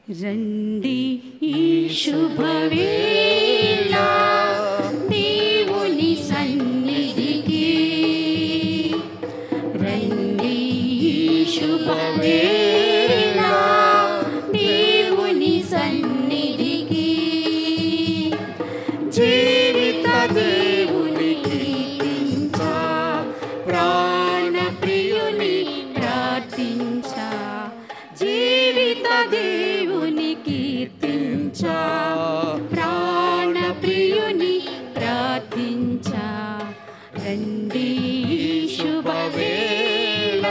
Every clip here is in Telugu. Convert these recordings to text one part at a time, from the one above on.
రండి ఈ శుభవేళ దేవుని సన్నిధికి, రండి ఈ శుభవేళ దేవుని సన్నిధికి, జీవిత దేవుని కీర్తించా, ప్రాణ ప్రియుని ప్రార్థించా, జీవిత దేవుని కీర్తించా, ప్రాణ ప్రియుని ప్రార్థించా, రండి శుభవేళ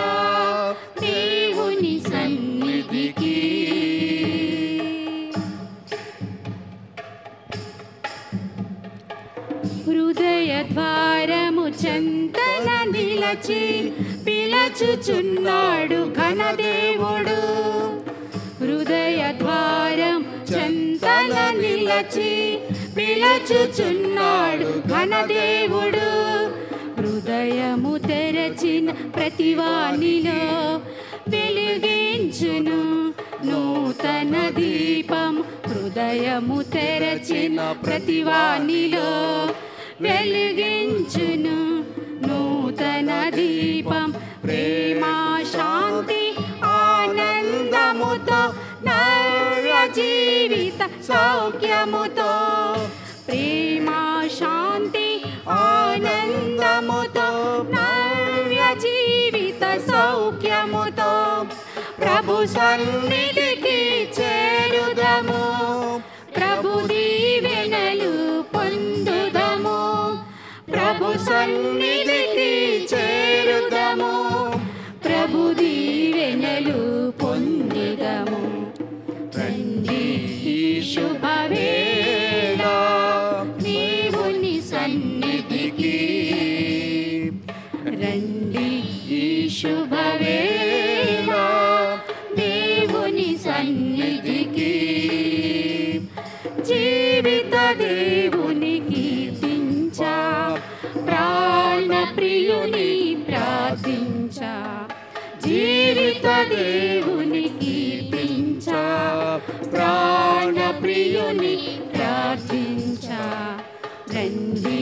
దేవుని సన్నిధికి. హృదయ ద్వారము చెంతన నిలచి పిలచుచున్నాడు ఘనదేవుడు, హృదయ ద్వారం చెంతన నిలచి పిలచుచున్నాడు ఘనదేవుడు, హృదయము తెరచిన ప్రతివానిలో వెలిగించును నూతన దీపం, హృదయము తెరచిన ప్రతివానిలో వెలిగించును నూతన దీపం, ప్రేమ శాంతి ఆనందముతో నవ్య జీవిత సౌఖ్యముతో, ప్రేమ శాంతి ఆనందముతో నవ్య జీవిత సౌఖ్యముతో ప్రభు సన్నిధికి చేరుదము, ప్రభు దీవెనలు పొందుదము, ప్రభు సన్నిధికి చేరుదము, ప్రభు దీవెనలు పొందుదము, రండి ఈ శుభవేళ దేవుని సన్నిధికి, రండి ఈ శుభవేళ దేవుని సన్నిధికి, జీవిత దేవుని కీర్తించా, ప్రాణ ప్రియుని ప్రార్థించా, జీవిత దేవుని కీర్తించా, ప్రాణ ప్రియుని ప్రార్థించా, రండి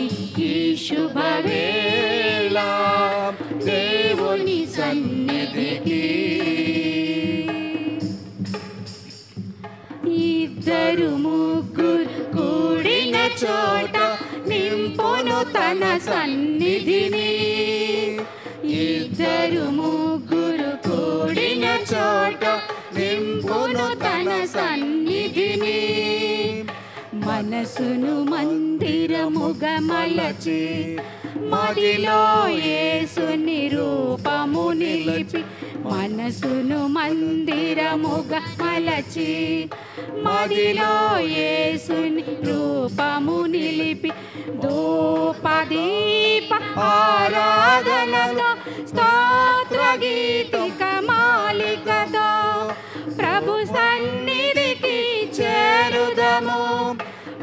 ఈ శుభవేళ దేవుని సన్నిధికి. ఇద్దరు ముగ్గురు కూడిన చోట నింపును తన సన్నిధిని, ఇద్దరు ముగ్గురు కూడిన చోట నింపును తన సన్నిధిని, మనసును మందిరముగా మలచి మదిలో యేసుని రూపము నిలిపి, మనసును మందిరముగా మలచి మదిలో యేసుని రూపము నిలిపి, ధూపదీప ఆరాధనలో స్తోత్ర గీతిక మాలికతో ప్రభు సన్నిధికి చేరుదము,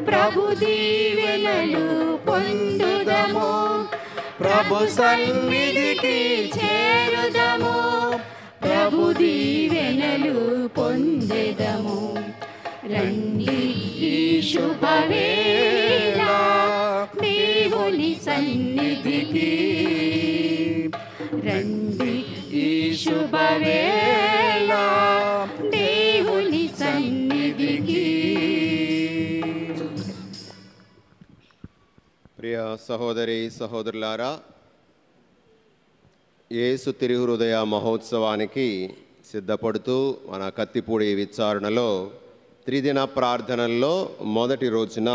ప్రభు దీవెనలు పొందుదము, ప్రభు సన్నిధికి చేరుదము, ప్రభు దీవెనలు పొందెదము, రండి ఈ శుభవేళ దేవుని సన్నిధికి, రండి ఈ శుభవేళ దేవుని సన్నిధికి. ప్రియ సహోదరి సహోదరులారా, యేసు తిరుహృదయ మహోత్సవానికి సిద్ధపడుతూ మన కత్తిపూడి విచారణలో త్రిదిన ప్రార్థనల్లో మొదటి రోజున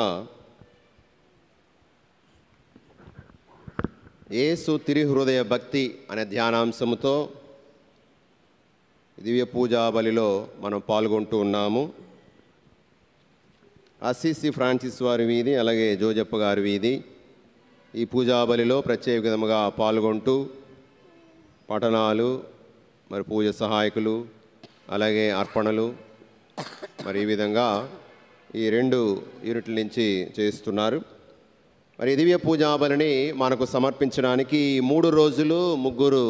యేసు తిరుహృదయ భక్తి అనే ధ్యానాంశముతో దివ్య పూజా బలిలో మనం పాల్గొంటూ ఉన్నాము. అసిసి ఫ్రాన్సిస్ వారి వీధి, అలాగే జోజప్ప గారి వీధి ఈ పూజా బలిలో ప్రత్యేక విధముగా పాల్గొంటూ పఠనాలు, మరి పూజ సహాయకులు, అలాగే అర్పణలు, మరి ఈ విధంగా ఈ 2 యూనిట్ల నుంచి చేస్తున్నారు. మరి దివ్య పూజా బలిని మనకు సమర్పించడానికి 3 రోజులు 3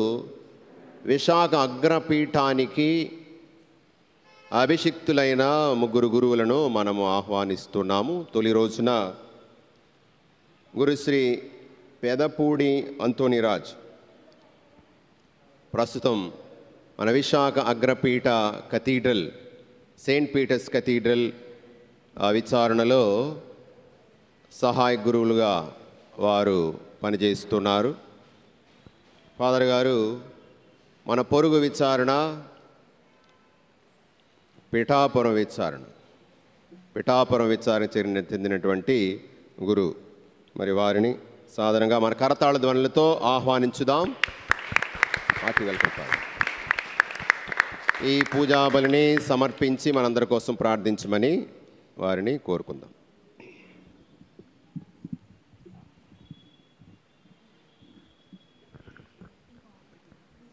విశాఖ అగ్రపీఠానికి అభిషిక్తులైన 3 గురువులను మనము ఆహ్వానిస్తున్నాము. తొలి రోజున గురుశ్రీ పెదపూడి అంతోనిరాజ్, ప్రస్తుతం మన విశాఖ అగ్రపీఠ కథీడ్రల్, సెయింట్ పీటర్స్ కథీడ్రల్ విచారణలో సహాయ గురువులుగా వారు పనిచేస్తున్నారు. ఫాదర్ గారు మన పొరుగు విచారణ పిఠాపురం విచారణ చెందినటువంటి గురువు. మరి వారిని సాధారణంగా మన కరతాళ ధ్వనులతో ఆహ్వానించుదాం. ఈ పూజా బలిని సమర్పించి మనందరి కోసం ప్రార్థించమని వారిని కోరుకుందాం.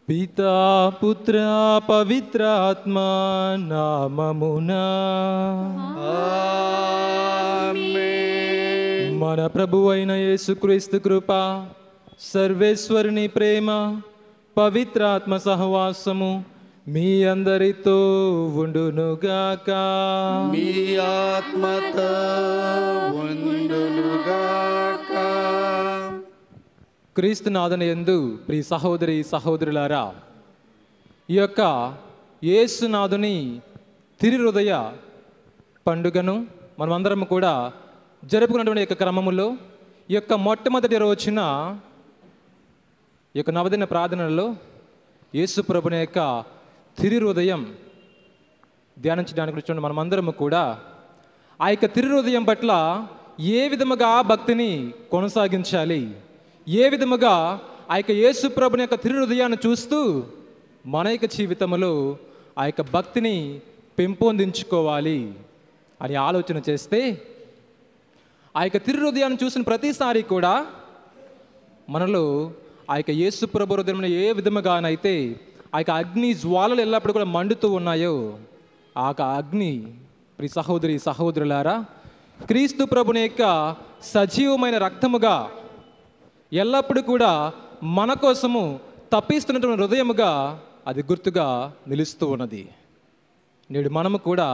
పితా పుత్ర పవిత్రాత్మ నామమునా ఆమేన్. మన ప్రభువైన యేసుక్రీస్తు కృప, సర్వేశ్వరుని ప్రేమ, పవిత్రాత్మ సహవాసము మీ అందరితో ఉండునుగాక. మీ ఆత్మతో ఉండునుగాక. క్రీస్తునాథుని యందు ప్రియ సహోదరి సహోదరులారా, ఈ యొక్క యేసునాథుని తిరుహృదయ పండుగను మనమందరం కూడా జరుపుకున్నటువంటి యొక్క క్రమములో ఈ యొక్క మొట్టమొదటి రోజున ఈ యొక్క నవదిన ప్రార్థనలో యేసు ప్రభుని యొక్క తిరుహృదయం ధ్యానించడానికి వచ్చిన మనమందరము కూడా ఆ యొక్క తిరుహృదయం పట్ల ఏ విధముగా భక్తిని కొనసాగించాలి, ఏ విధముగా ఆ యొక్క యేసు ప్రభుని యొక్క తిరుహృదయాన్ని చూస్తూ మన యొక్క జీవితంలో ఆ యొక్క భక్తిని పెంపొందించుకోవాలి అని ఆలోచన చేస్తే, ఆ యొక్క తిరుహృదయాన్ని చూసిన ప్రతిసారి కూడా మనలో ఆ యొక్క యేసు ప్రభు హృదయంలో ఏ విధముగానైతే ఆ యొక్క అగ్ని జ్వాలలు ఎల్లప్పుడూ కూడా మండుతూ ఉన్నాయో, ఆ యొక్క అగ్ని ప్రియ సహోదరి సహోదరులారా క్రీస్తు ప్రభుని యొక్క సజీవమైన రక్తముగా ఎల్లప్పుడూ కూడా మన కోసము తప్పిస్తున్నటువంటి హృదయముగా అది గుర్తుగా నిలుస్తూ ఉన్నది. నేడు మనము కూడా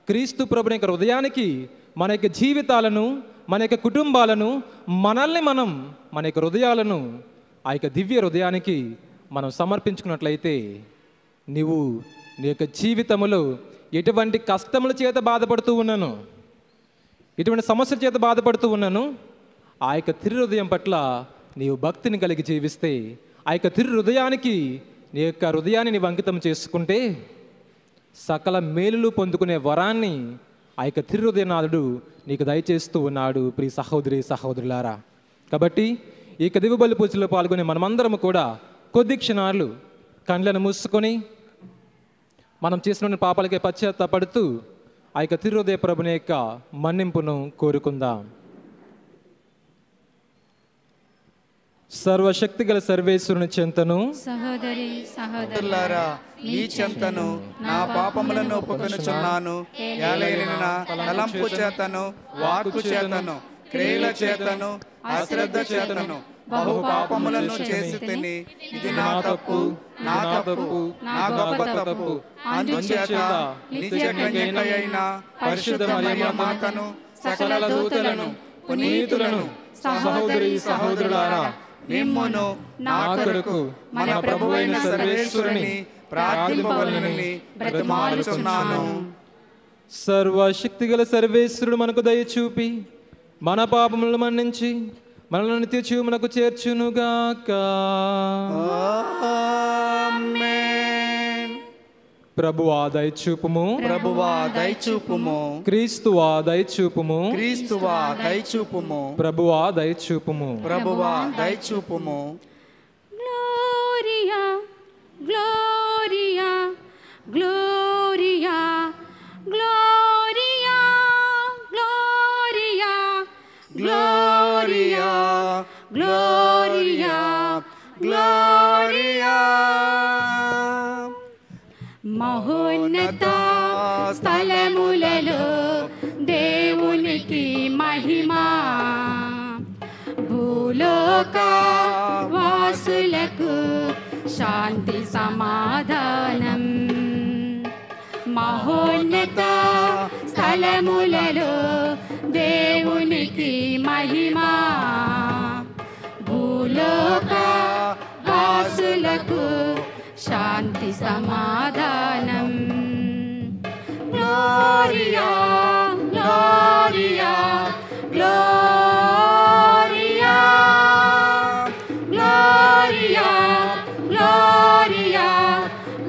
క్రీస్తు ప్రభుని యొక్క హృదయానికి మన యొక్క జీవితాలను, మన యొక్క కుటుంబాలను, మనల్ని మనం, మన యొక్క హృదయాలను ఆ యొక్క దివ్య హృదయానికి మనం సమర్పించుకున్నట్లయితే నీవు నీ యొక్క జీవితంలో ఎటువంటి కష్టముల చేత బాధపడుతూ ఉన్నాను, ఎటువంటి సమస్యల చేత బాధపడుతూ ఉన్నాను, ఆ యొక్క తిరుహృదయం పట్ల నీవు భక్తిని కలిగి జీవిస్తే, ఆ యొక్క తిరుహృదయానికి నీ యొక్క హృదయాన్ని నీవు అంకితం చేసుకుంటే సకల మేలులు పొందుకునే వరాన్ని ఆ యొక్క తిరుహృదయనాథుడు నీకు దయచేస్తూ ఉన్నాడు ప్రియ సహోదరి సహోదరులారా. కాబట్టి ఈ యొక్క దివ్య బలి పూజలో పాల్గొనే మనమందరము కూడా కొద్ది క్షణాలు కండ్లను మూసుకొని మనం చేసిన పాపాలకే పశ్చాత్తాపడుతూ ఆ యొక్క తిరుహృదయ ప్రభుని యొక్క మన్నింపును కోరుకుందాం. సర్వశక్తి గల సర్వేశ్వరుని చెంతను సహోదరి సహోదరులారా, మీ చెంతను నా పాపములను ఒప్పుకొనుచున్నాను. ఏలైన తలంపు చేతను, వాక్కు చేతను, క్రియల చేతను, అశ్రద్ధ చేతను బహు పాపములను చేసి తిని, ఇది నా తప్పు, నా తప్పు, నా గొప్ప తప్పు. అందుచేత నిత్య కన్యకయైన పరిశుద్ధ మరియమ్మ మాతను, సకల దూతలను, పునీతులను, సహోదరి సహోదరులారా, మిమ్మును నా కొరకు మన ప్రభువైన సర్వేశ్వరుని ప్రార్థింపవలెనని బ్రతిమాలుచున్నాను. సర్వశక్తి గల సర్వేశ్వరుడు మనకు దయ చూపి మన పాపములను మన్నించి మనల్ని నిత్య జీవమునకు చేర్చునుగాక. ఆమేన్. ప్రభువా దయచూపుము, ప్రభువా దయచూపుము, క్రీస్తువా దయచూపుము, క్రీస్తువా దయచూపుము, ప్రభువా దయచూపుము, ప్రభువా దయచూపుము. Gloria Gloria Gloria Gloria Gloria Gloria Gloria Gloria. మహోన్నత స్థలములలో దేవునికి మహిమా, భూలోక వాసులకు శాంతి సమాధానం. మహోన్నత స్థలములలో దేవునికి మహిమా, భూలోక వాసులకు శాంతి సమాధానం. Gloria Gloria Gloria Gloria Gloria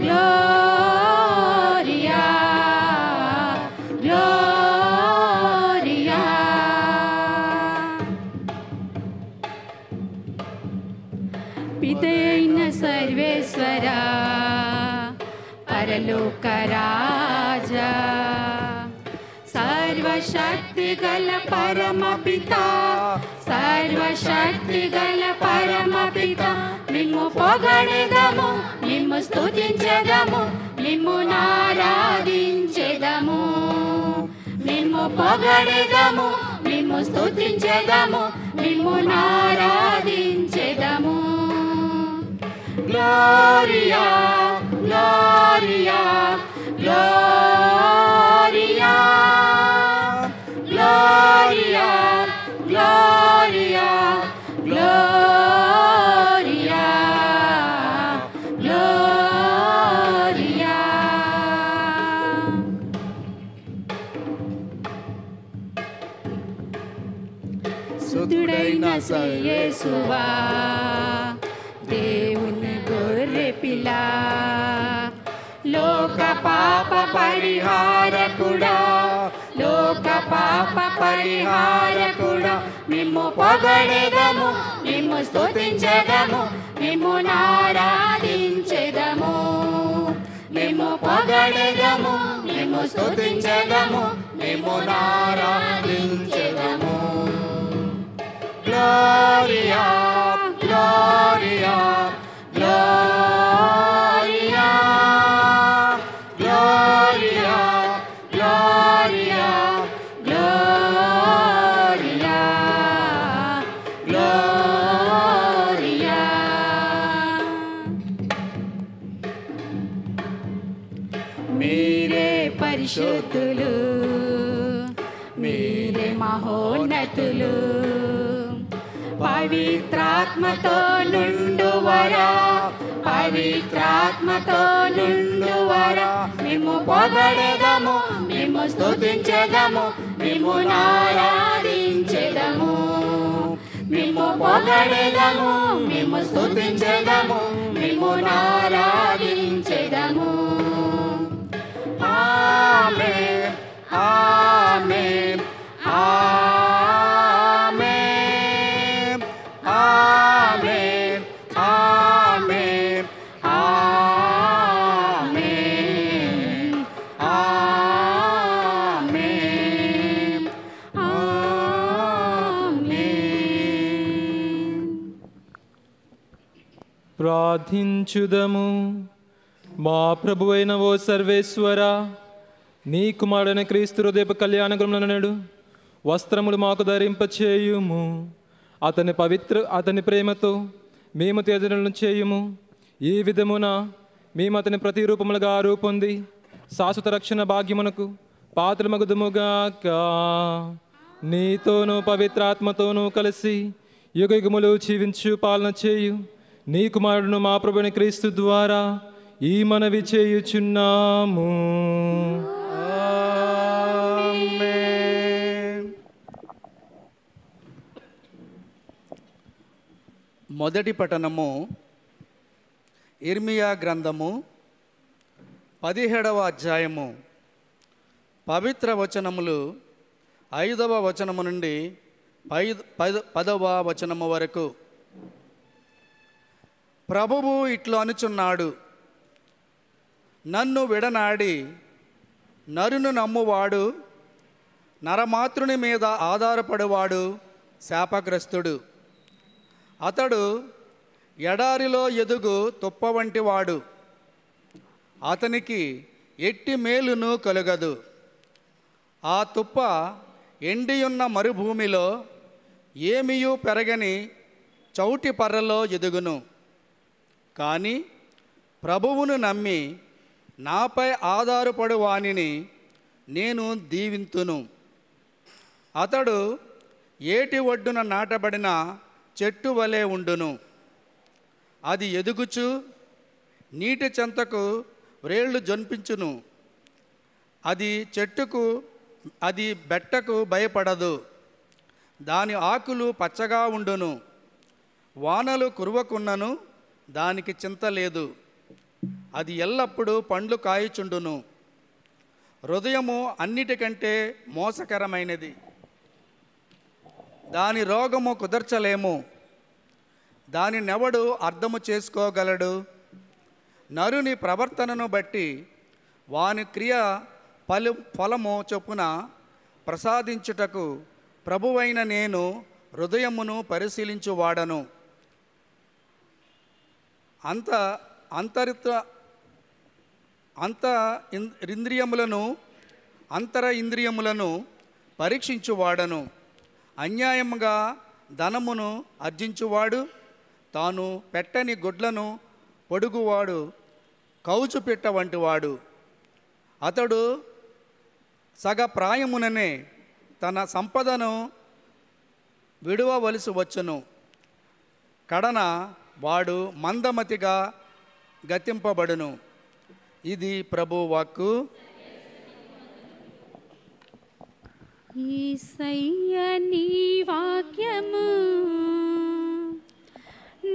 Gloria Gloria. పితైన సర్వేశ్వరా, పరలోక రాజా, సర్వశక్తి గల పరమపిత, సర్వశక్తి గల పరమపిత, మిమ్ము పొగడెదము, మిమ్ము స్తుతించెదము, మిమ్ము ఆరాధించెదము. మిమ్ము పొగడెదము, మిమ్ము స్తుతించెదము, మిమ్ము ఆరాధించెదము. Gloria Gloria Gloria Gloria Gloria Gloria Gloria. సుతుడైన యేసువా, దేవుని గొర్రె పిల్ల, లోక పాప పరిహారకుడా, లోక పాప పరిహారకుడా, మిమ్ము పొగడెదము, మిమ్ము స్తుతించెదము, మిమ్ము ఆరాధించెదము. మిమ్ము పొగడెదము, మిమ్ము స్తుతించెదము, మిమ్ము ఆరాధించెదము. Gloria Gloria Gloria Gloria Gloria Gloria Gloria. మీరే పరిశుద్ధులు, మీరే మహోన్నతులు, పవిత్రాత్మతో నుండువరా, పవిత్రాత్మతో నుండువరా. మిమ్ము పొగడెదము, మిమ్ము స్తుతించెదము, మిమ్ము ఆరాధించెదము. మిమ్ము పొగడెదము, మిమ్ము స్తుతించెదము, మిమ్ము ఆరాధించెదము. ఆమేన్ ఆమేన్ ఆమేన్ ఆమేన్ ఆమేన్ ఆమేన్ ఆమేన్ ఆమేన్. ప్రార్థించుదము. మా ప్రభువైన ఓ సర్వేశ్వర, నీ కుమారుడైన క్రీస్తు హృదయపు కళ్యాణ గుణములనడు వస్త్రములు మాకు ధరింపచేయుము. అతని ప్రేమతో మేము తేజలను చేయుము. ఈ విధమున మేము అతని ప్రతిరూపములుగా రూపొంది శాశ్వత రక్షణ భాగ్యమునకు పాత్రమగుదుముగాక. నీతోనూ పవిత్రాత్మతోనూ కలిసి యుగయుగములు జీవించు పాలన చేయు నీ కుమారుడును మా ప్రభువైన క్రీస్తు ద్వారా ఈ మనవి చేయుచున్నాము. ఆమేన్. మొదటి పఠనము ఇర్మియా గ్రంథము 17వ అధ్యాయము పవిత్ర వచనములు 5వ వచనము నుండి 10వ వచనము వరకు. ప్రభువు ఇట్లు అనుచున్నాడు, నన్ను విడనాడి నరును నమ్మువాడు, నరమాతృని మీద ఆధారపడువాడు శాపగ్రస్తుడు. అతడు ఎడారిలో ఎదుగు తుప్ప వంటివాడు, అతనికి ఎట్టి మేలును కలుగదు. ఆ తుప్ప ఎండియున్న మరుభూమిలో ఏమియూ పెరగని చౌటి పర్రలో ఎదుగును. కానీ ప్రభువును నమ్మి నాపై ఆధారపడు వానిని నేను దీవింతును. అతడు ఏటి ఒడ్డున నాటబడిన చెట్టు వలె ఉండును. అది ఎదుగుచు నీటి చెంతకు వ్రేళ్లు జొన్పించును. అది బెట్టకు భయపడదు. దాని ఆకులు పచ్చగా ఉండును. వానలు కురవకున్నను దానికి చింత లేదు. అది ఎల్లప్పుడూ పండ్లు కాయచుండును. హృదయము అన్నిటికంటే మోసకరమైనది, దాని రోగము కుదర్చలేము. దానినెవడు అర్థము చేసుకోగలడు? నరుని ప్రవర్తనను బట్టి వాని క్రియ ఫలము చొప్పున ప్రసాదించుటకు ప్రభువైన నేను హృదయమును పరిశీలించువాడను. అంతర ఇంద్రియములను పరీక్షించువాడను. అన్యాయముగా ధనమును అర్జించువాడు తాను పెట్టని గుడ్లను పొడుగువాడు కౌచు పిట్ట వంటివాడు. అతడు సగ ప్రాయముననే తన సంపదను విడువవలసి వచ్చును. కడన వాడు మందమతిగా గతింపబడును. ఇది ప్రభువు వాక్కు. యేసయ్య నీ వాక్యము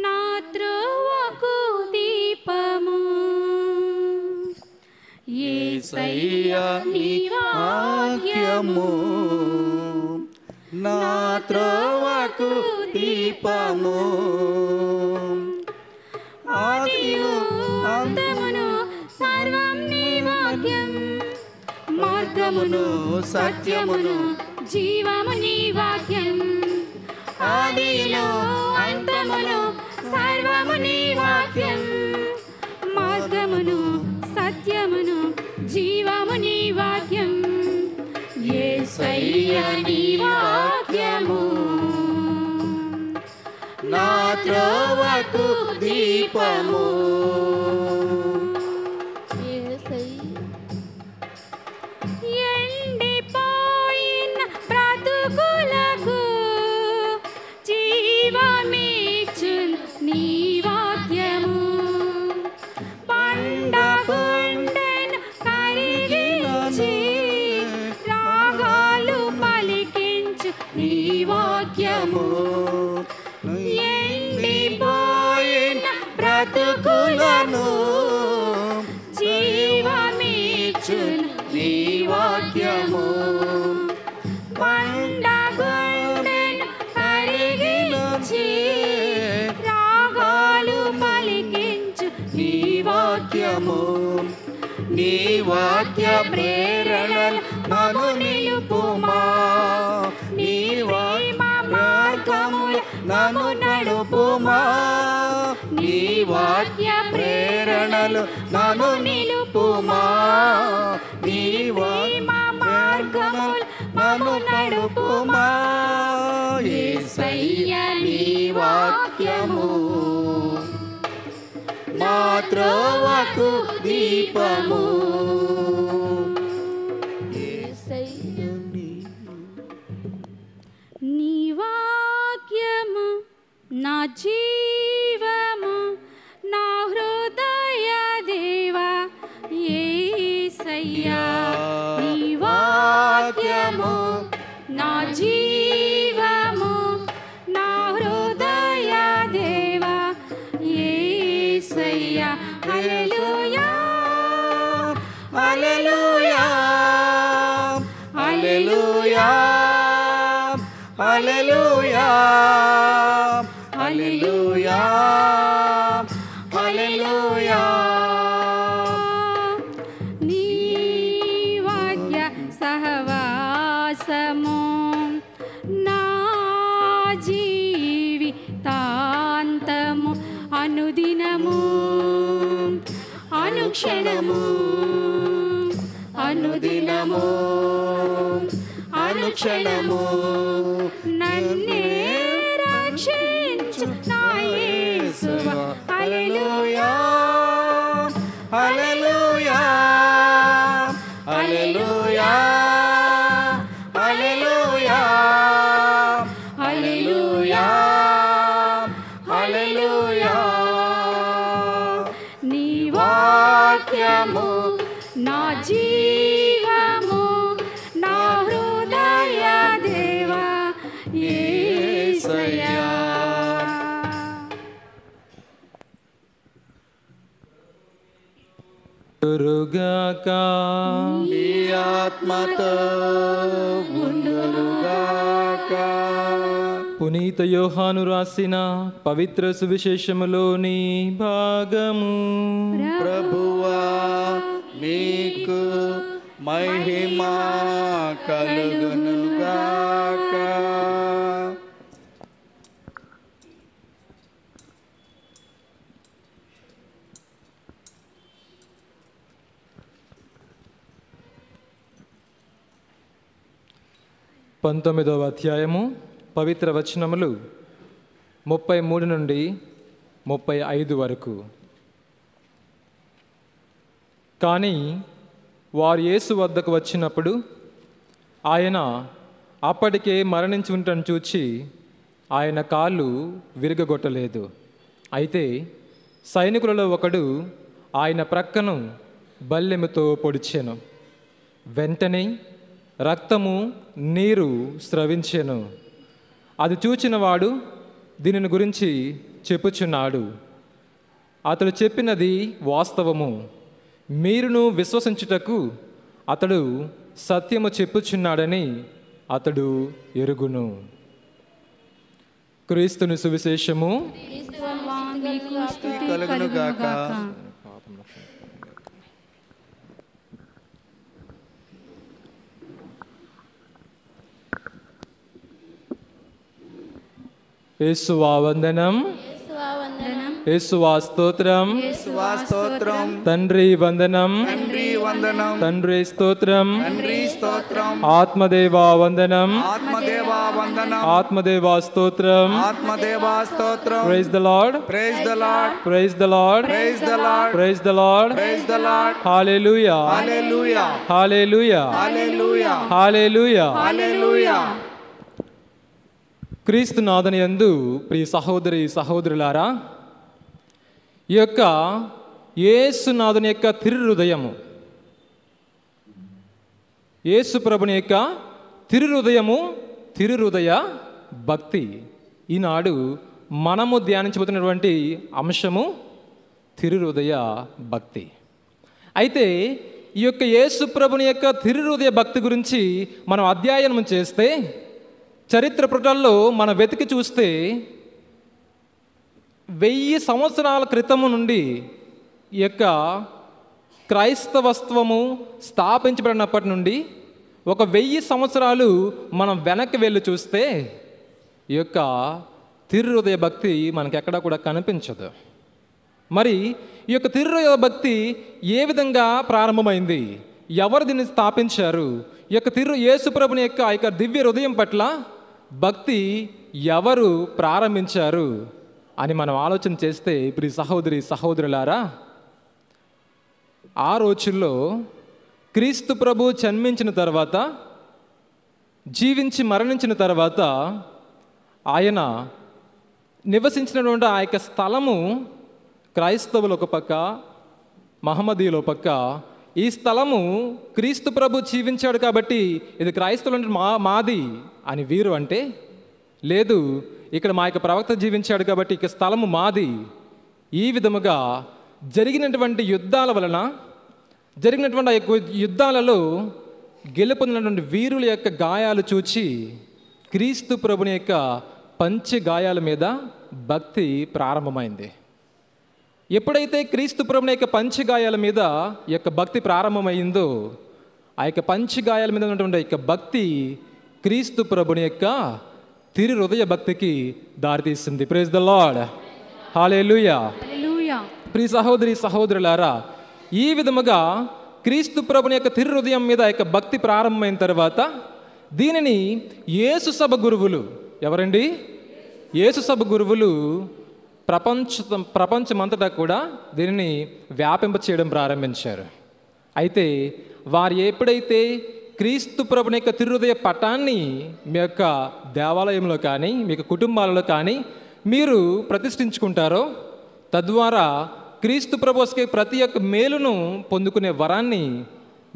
నా త్రోవకు దీపము. యేసయ్య నీ వాక్యము నా త్రోవకు దీపము. ఆదియు అంతమును సర్వం నీ వాక్యం. మార్గమును సత్యమును జీవము నీ వాక్యం. ఆదిలో అంతమును సర్వము నీ వాక్యం. మార్గమును సత్యమును జీవము నీ వాక్యం. యేసయ్య నీ వాక్యము నా త్రోవకు దీపము. ఎండిపోయిన బ్రతుకులకు జీవమిచ్చును నీ వాక్యము. పండగుండెను కరిగించి రాగాలు పలికించు నీ వాక్యము. ఎండిపోయిన బ్రతుకులను జీవమిచ్చును నీ వాక్యము. పండగుండెను కరిగించి రాగాలు పలికించు నీ వాక్యము. నీ వాక్య ప్రేరణలు నన్ను నిలుపుమా. నీ మార్గముల నన్ను నడుపుమా. నీ వాక్య ప్రేరణలు నన్ను నిలుపుమా. నీ మార్గముల నన్ను నడుపుమా. యేసయ్య నీ వాక్యము నా త్రోవకు దీపము. నీ వాక్యము నా జీవము నా హృదయ దేవా యేసయ్యా. నీ వాక్యము నా జీవము నా హృదయ దేవా యేసయ్యా. హల్లెలూయా హల్లెలూయా హల్లెలూయా హల్లెలూయా హల్లెలూయా హల్లెలూయా. నీ వాక్య సహవాసము నా జీవితాంతము అనుదినము అనుక్షణము అనుదినము అనుక్షణము నన్నే రక్షించు నా యేసువా. హల్లెలూయా హల్లెలూయా హల్లెలూయా హల్లెలూయా హల్లెలూయా హల్లెలూయా. నీ వాక్యము నా జీవము, నా హృదయ దేవా యేసయ్యా. గురుగాక నీ ఆత్మతో ఉండునుగాక. పునీత యోహాను రాసిన పవిత్ర సువిశేషములోని భాగము. ప్రభువా నీకు మహిమ కలుగునుగాక. పంతొమ్మిదవ అధ్యాయము పవిత్ర వచనములు 33 నుండి 35 వరకు. కానీ వారు యేసు వద్దకు వచ్చినప్పుడు ఆయన అప్పటికే మరణించి ఉండటం చూచి ఆయన కాళ్ళు విరగగొట్టలేదు. అయితే సైనికులలో ఒకడు ఆయన ప్రక్కను బల్లెముతో పొడిచెను. వెంటనే రక్తము నీరు స్రవించెను. అది చూచిన వాడు దీనిని గురించి చెప్పుచున్నాడు. అతడు చెప్పినది వాస్తవము. మీరును విశ్వసించుటకు అతడు సత్యము చెప్పుచున్నాడని అతడు ఎరుగును. క్రీస్తుని సువిశేషము. మీకు స్తుతి కలుగునుగాక. యేసువా వందనం, యేసువా స్తోత్రం, యేసువా స్తోత్రం. తండ్రి వందనం, తండ్రి వందనం. తండ్రి స్తోత్రం, తండ్రి స్తోత్రం. ఆత్మదేవా వందనం, ఆత్మదేవా వందనం. ఆత్మదేవా స్తోత్రం. ఆత్మదేవా స్తోత్రం. Praise the Lord, praise the Lord. Praise the Lord, praise the Lord. Praise the Lord, praise the Lord. Hallelujah, hallelujah hallelujah, hallelujah hallelujah. Hallelujah. క్రీస్తు నాథుని యందు ప్రియ సహోదరి సహోదరులారా, ఈ యొక్క యేసునాథుని యొక్క తిరుహృదయము, యేసు ప్రభుని యొక్క తిరుహృదయము, తిరుహృదయ భక్తి. ఈనాడు మనము ధ్యానించబోతున్నటువంటి అంశము తిరుహృదయ భక్తి. అయితే ఈ యొక్క యేసు ప్రభుని యొక్క తిరుహృదయ భక్తి గురించి మనం అధ్యయనం చేస్తే, చరిత్ర పుటల్లో మనం వెతికి చూస్తే 1000 సంవత్సరాల క్రితము నుండి ఈ యొక్క క్రైస్తవత్వము స్థాపించబడినప్పటి నుండి 1000 సంవత్సరాలు మనం వెనక్కి వెళ్ళి చూస్తే ఈ యొక్క తిరుహృదయ భక్తి మనకి ఎక్కడా కూడా కనిపించదు. మరి ఈ యొక్క తిరుహృదయ భక్తి ఏ విధంగా ప్రారంభమైంది, ఎవరు దీన్ని స్థాపించారు, ఈ యొక్క యేసు ప్రభుని యొక్క ఆ యొక్క దివ్య హృదయం పట్ల భక్తి ఎవరు ప్రారంభించారు అని మనం ఆలోచన చేస్తే, ఇప్పుడు సహోదరి సహోదరులారా, ఆ రోజుల్లో క్రీస్తు ప్రభు జన్మించిన తర్వాత, జీవించి మరణించిన తర్వాత ఆయన నివసించినటువంటి ఆ యొక్క స్థలము క్రైస్తవులు ఒక పక్క, మహమ్మదీయులు ఒక పక్క. ఈ స్థలము క్రీస్తు ప్రభు జీవించాడు కాబట్టి ఇది క్రైస్తవులు మాది అని వీరు అంటే, లేదు ఇక్కడ మా యొక్క ప్రవక్త జీవించాడు కాబట్టి ఇక స్థలము మాది. ఈ విధముగా జరిగినటువంటి యుద్ధాల వలన, జరిగినటువంటి ఆ యొక్క యుద్ధాలలో గెలుపొందినటువంటి వీరుల యొక్క గాయాలు చూచి క్రీస్తు ప్రభుని యొక్క పంచె గాయాల మీద భక్తి ప్రారంభమైంది. ఎప్పుడైతే క్రీస్తు ప్రభుని యొక్క పంచగాయాల మీద ఈ యొక్క భక్తి ప్రారంభమైందో, ఆ యొక్క పంచగాయాల మీద ఉన్నటువంటి యొక్క భక్తి క్రీస్తు ప్రభుని యొక్క తిరు హృదయ భక్తికి దారితీస్తుంది. ప్రైజ్ ద లార్డ్, హల్లెలూయా. ప్రియ సహోదరి సహోదరులారా, ఈ విధముగా క్రీస్తు ప్రభుని యొక్క తిరు హృదయం మీద ఆ యొక్క భక్తి ప్రారంభమైన తర్వాత దీనిని యేసు సభ గురువులు, ఎవరండి? యేసు సభ గురువులు ప్రపంచమంతటా కూడా దీనిని వ్యాపింప చేయడం ప్రారంభించారు. అయితే వారు ఎప్పుడైతే క్రీస్తు ప్రభుని యొక్క తిరుహృదయ పటాన్ని మీ యొక్క దేవాలయంలో కానీ మీ యొక్క కుటుంబాలలో కానీ మీరు ప్రతిష్ఠించుకుంటారో, తద్వారా క్రీస్తు ప్రభువుకి ప్రతి ఒక్క మేలును పొందుకునే వరాన్ని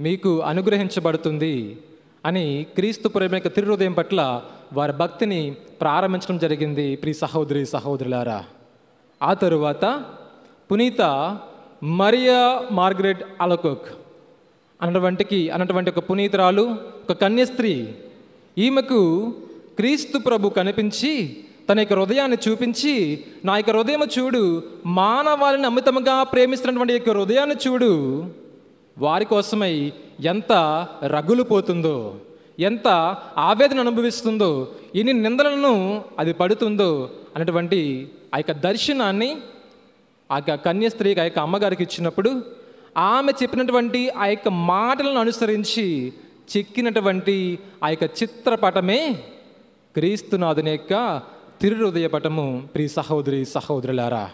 మీకు అనుగ్రహించబడుతుంది అని క్రీస్తు ప్రభు యొక్క తిరుహృదయం పట్ల వారి భక్తిని ప్రారంభించడం జరిగింది. ప్రియ సహోదరి సహోదరులారా, ఆ తరువాత పునీత మరియా మార్గరెట్ అలకోక్ అన్నటువంటి ఒక పునీతురాలు, ఒక కన్యస్త్రీ, ఈమెకు క్రీస్తు ప్రభు కనిపించి తన యొక్క హృదయాన్ని చూపించి, నా యొక్క హృదయం చూడు, మానవాళిని అమితముగా ప్రేమిస్తున్నటువంటి యొక్క హృదయాన్ని చూడు, వారి కోసమై ఎంత రగులుపోతుందో, ఎంత ఆవేదన అనుభవిస్తుందో, ఎన్ని నిందలను అది పడుతుందో అన్నటువంటి ఆ యొక్క దర్శనాన్ని ఆ యొక్క కన్యస్త్రీకి ఆ యొక్క అమ్మగారికి ఇచ్చినప్పుడు ఆమె చెప్పినటువంటి ఆ యొక్క మాటలను అనుసరించి చెక్కినటువంటి ఆ యొక్క చిత్రపటమే క్రీస్తునాథుని యొక్క తిరుహృదయ పటము. ప్రియ సహోదరి సహోదరులారా,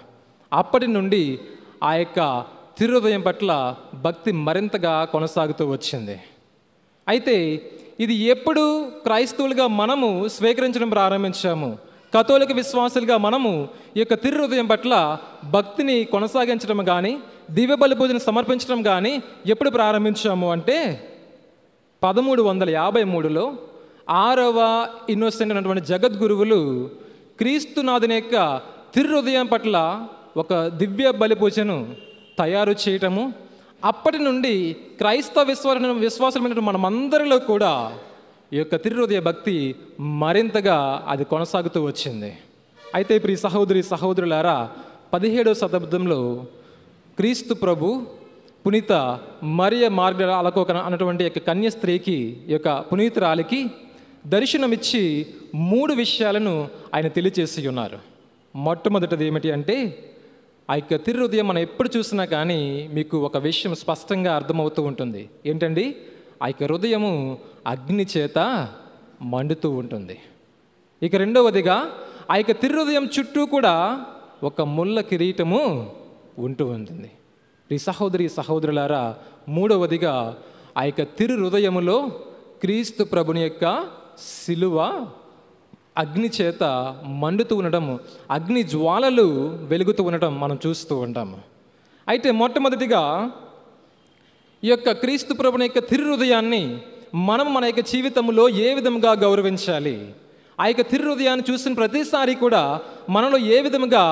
అప్పటి నుండి ఆ యొక్క తిరుహృదయం పట్ల భక్తి మరింతగా కొనసాగుతూ వచ్చింది. అయితే ఇది ఎప్పుడు క్రైస్తవులుగా మనము స్వీకరించడం ప్రారంభించాము, కథోలిక విశ్వాసులుగా మనము ఈ యొక్క తిరుహృదయం పట్ల భక్తిని కొనసాగించడం కానీ దివ్య బలి పూజను సమర్పించడం కానీ ఎప్పుడు ప్రారంభించాము అంటే 1353లో 6వ ఇన్నోసెంట్ అయినటువంటి జగద్గురువులు క్రీస్తునాథుని యొక్క తిరుహృదయం పట్ల ఒక దివ్య బలి పూజను తయారు చేయటము, అప్పటి నుండి క్రైస్తవ విశ్వాసమైన మనమందరిలో కూడా ఈ యొక్క తిరుహృదయ భక్తి మరింతగా అది కొనసాగుతూ వచ్చింది. అయితే ప్రియ సహోదరి సహోదరులారా, 17వ శతాబ్దంలో క్రీస్తు ప్రభు పునీత మరియ మార్గరెట్ అలకోక్ అన్నటువంటి యొక్క కన్యస్త్రీకి, ఈ యొక్క పునీతురాలికి దర్శనమిచ్చి 3 విషయాలను ఆయన తెలియచేసి ఉన్నారు. మొట్టమొదటిది ఏమిటి అంటే, ఆ యొక్క తిరుహృదయం మనం ఎప్పుడు చూసినా కానీ మీకు ఒక విషయం స్పష్టంగా అర్థమవుతూ ఉంటుంది. ఏంటండి? ఆ యొక్క హృదయము అగ్ని చేత మండుతూ ఉంటుంది. ఇక రెండవదిగా ఆ యొక్క తిరుహృదయం చుట్టూ కూడా ఒక ముళ్ళ కిరీటము ఉంటూ ఉంటుంది. ఈ సహోదరి సహోదరులారా, మూడవదిగా ఆ యొక్క తిరుహృదయములో క్రీస్తు ప్రభుని యొక్క శిలువ అగ్ని చేత మండుతూ ఉండడం, అగ్ని జ్వాలలు వెలుగుతూ ఉండటం మనం చూస్తూ ఉంటాము. అయితే మొట్టమొదటిగా ఈ యొక్క క్రీస్తు ప్రభుని యొక్క తిరుహృదయాన్ని మనం మన యొక్క జీవితంలో ఏ విధంగా గౌరవించాలి, ఆ యొక్క తిరుహృదయాన్ని చూసిన ప్రతిసారి కూడా మనలో ఏ విధంగా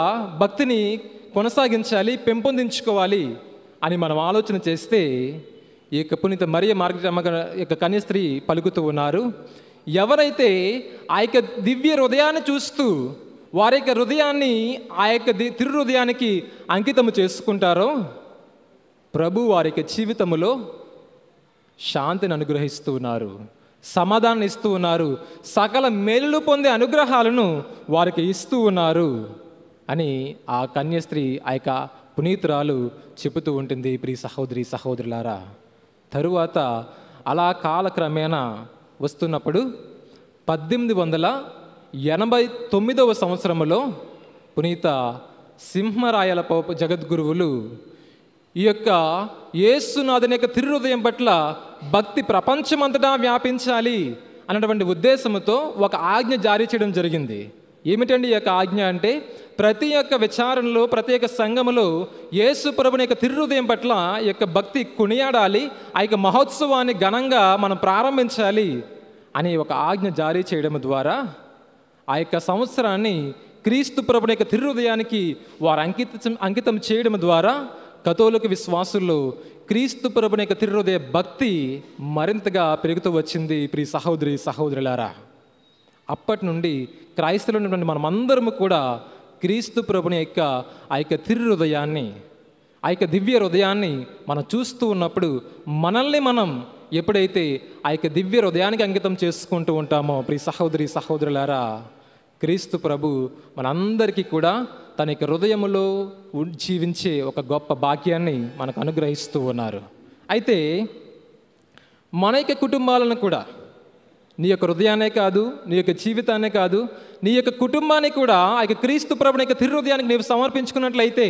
భక్తిని కొనసాగించాలి, పెంపొందించుకోవాలి అని మనం ఆలోచన చేస్తే, ఈ యొక్క పునీత మరియ మార్గరెట్ అమ్మ యొక్క కన్యస్త్రీ పలుకుతూ ఉన్నారు, ఎవరైతే ఆ యొక్క దివ్య హృదయాన్ని చూస్తూ వారి యొక్క హృదయాన్ని ఆ యొక్క తిరుహృదయానికి అంకితము చేసుకుంటారో ప్రభు వారి యొక్క జీవితంలో శాంతిని అనుగ్రహిస్తూ ఉన్నారు, సమాధానం ఇస్తూ ఉన్నారు, సకల మేలులు పొందే అనుగ్రహాలను వారికి ఇస్తూ ఉన్నారు అని ఆ కన్యస్త్రీ, ఆ యొక్క పునీతురాలు చెబుతూ ఉంటుంది. ప్రియ సహోదరి సహోదరులారా, తరువాత అలా కాలక్రమేణా వస్తున్నప్పుడు 1889వ సంవత్సరంలో పునీత సింహరాయల పోపు జగద్గురువులు ఈ యొక్క యేసునాథుని యొక్క తిరుహృదయం పట్ల భక్తి ప్రపంచమంతటా వ్యాపించాలి అన్నటువంటి ఉద్దేశంతో ఒక ఆజ్ఞ జారీ చేయడం జరిగింది. ఏమిటండి ఈ యొక్క ఆజ్ఞ అంటే, ప్రతి ఒక్క విచారణలో, ప్రతి ఒక్క సంఘములో యేసు ప్రభుని యొక్క తిరుహృదయం పట్ల ఈ యొక్క భక్తి కొనియాడాలి, ఆ యొక్క మహోత్సవాన్ని ఘనంగా మనం ప్రారంభించాలి అని ఒక ఆజ్ఞ జారీ చేయడం ద్వారా ఆ యొక్క సంవత్సరాన్ని క్రీస్తు ప్రభుని యొక్క తిరుహృదయానికి వారు అంకితం చేయడం ద్వారా కథోలిక విశ్వాసుల్లో క్రీస్తు ప్రభుని యొక్క తిరుహృదయ భక్తి మరింతగా పెరుగుతూ వచ్చింది. ప్రియ సహోదరి సహోదరులారా, అప్పటి నుండి క్రైస్తవులు ఉన్నటువంటి మనమందరము కూడా క్రీస్తు ప్రభుని యొక్క ఆ యొక్క తిరుహృదయాన్ని, ఆ యొక్క దివ్య హృదయాన్ని మనం చూస్తూ ఉన్నప్పుడు మనల్ని మనం ఎప్పుడైతే ఆ యొక్క దివ్య హృదయానికి అంకితం చేసుకుంటూ ఉంటామో, ప్రియ సహోదరి సహోదరులారా, క్రీస్తు ప్రభు మనందరికీ కూడా తన యొక్క హృదయములో జీవించే ఒక గొప్ప భాగ్యాన్ని మనకు అనుగ్రహిస్తూ ఉన్నారు. అయితే మన యొక్క కుటుంబాలను కూడా, నీ యొక్క హృదయాన్నే కాదు, నీ యొక్క జీవితాన్నే కాదు, నీ యొక్క కుటుంబాన్ని కూడా ఆ యొక్క క్రీస్తు ప్రభుని యొక్క తిరుహృదయానికి నీవు సమర్పించుకున్నట్లయితే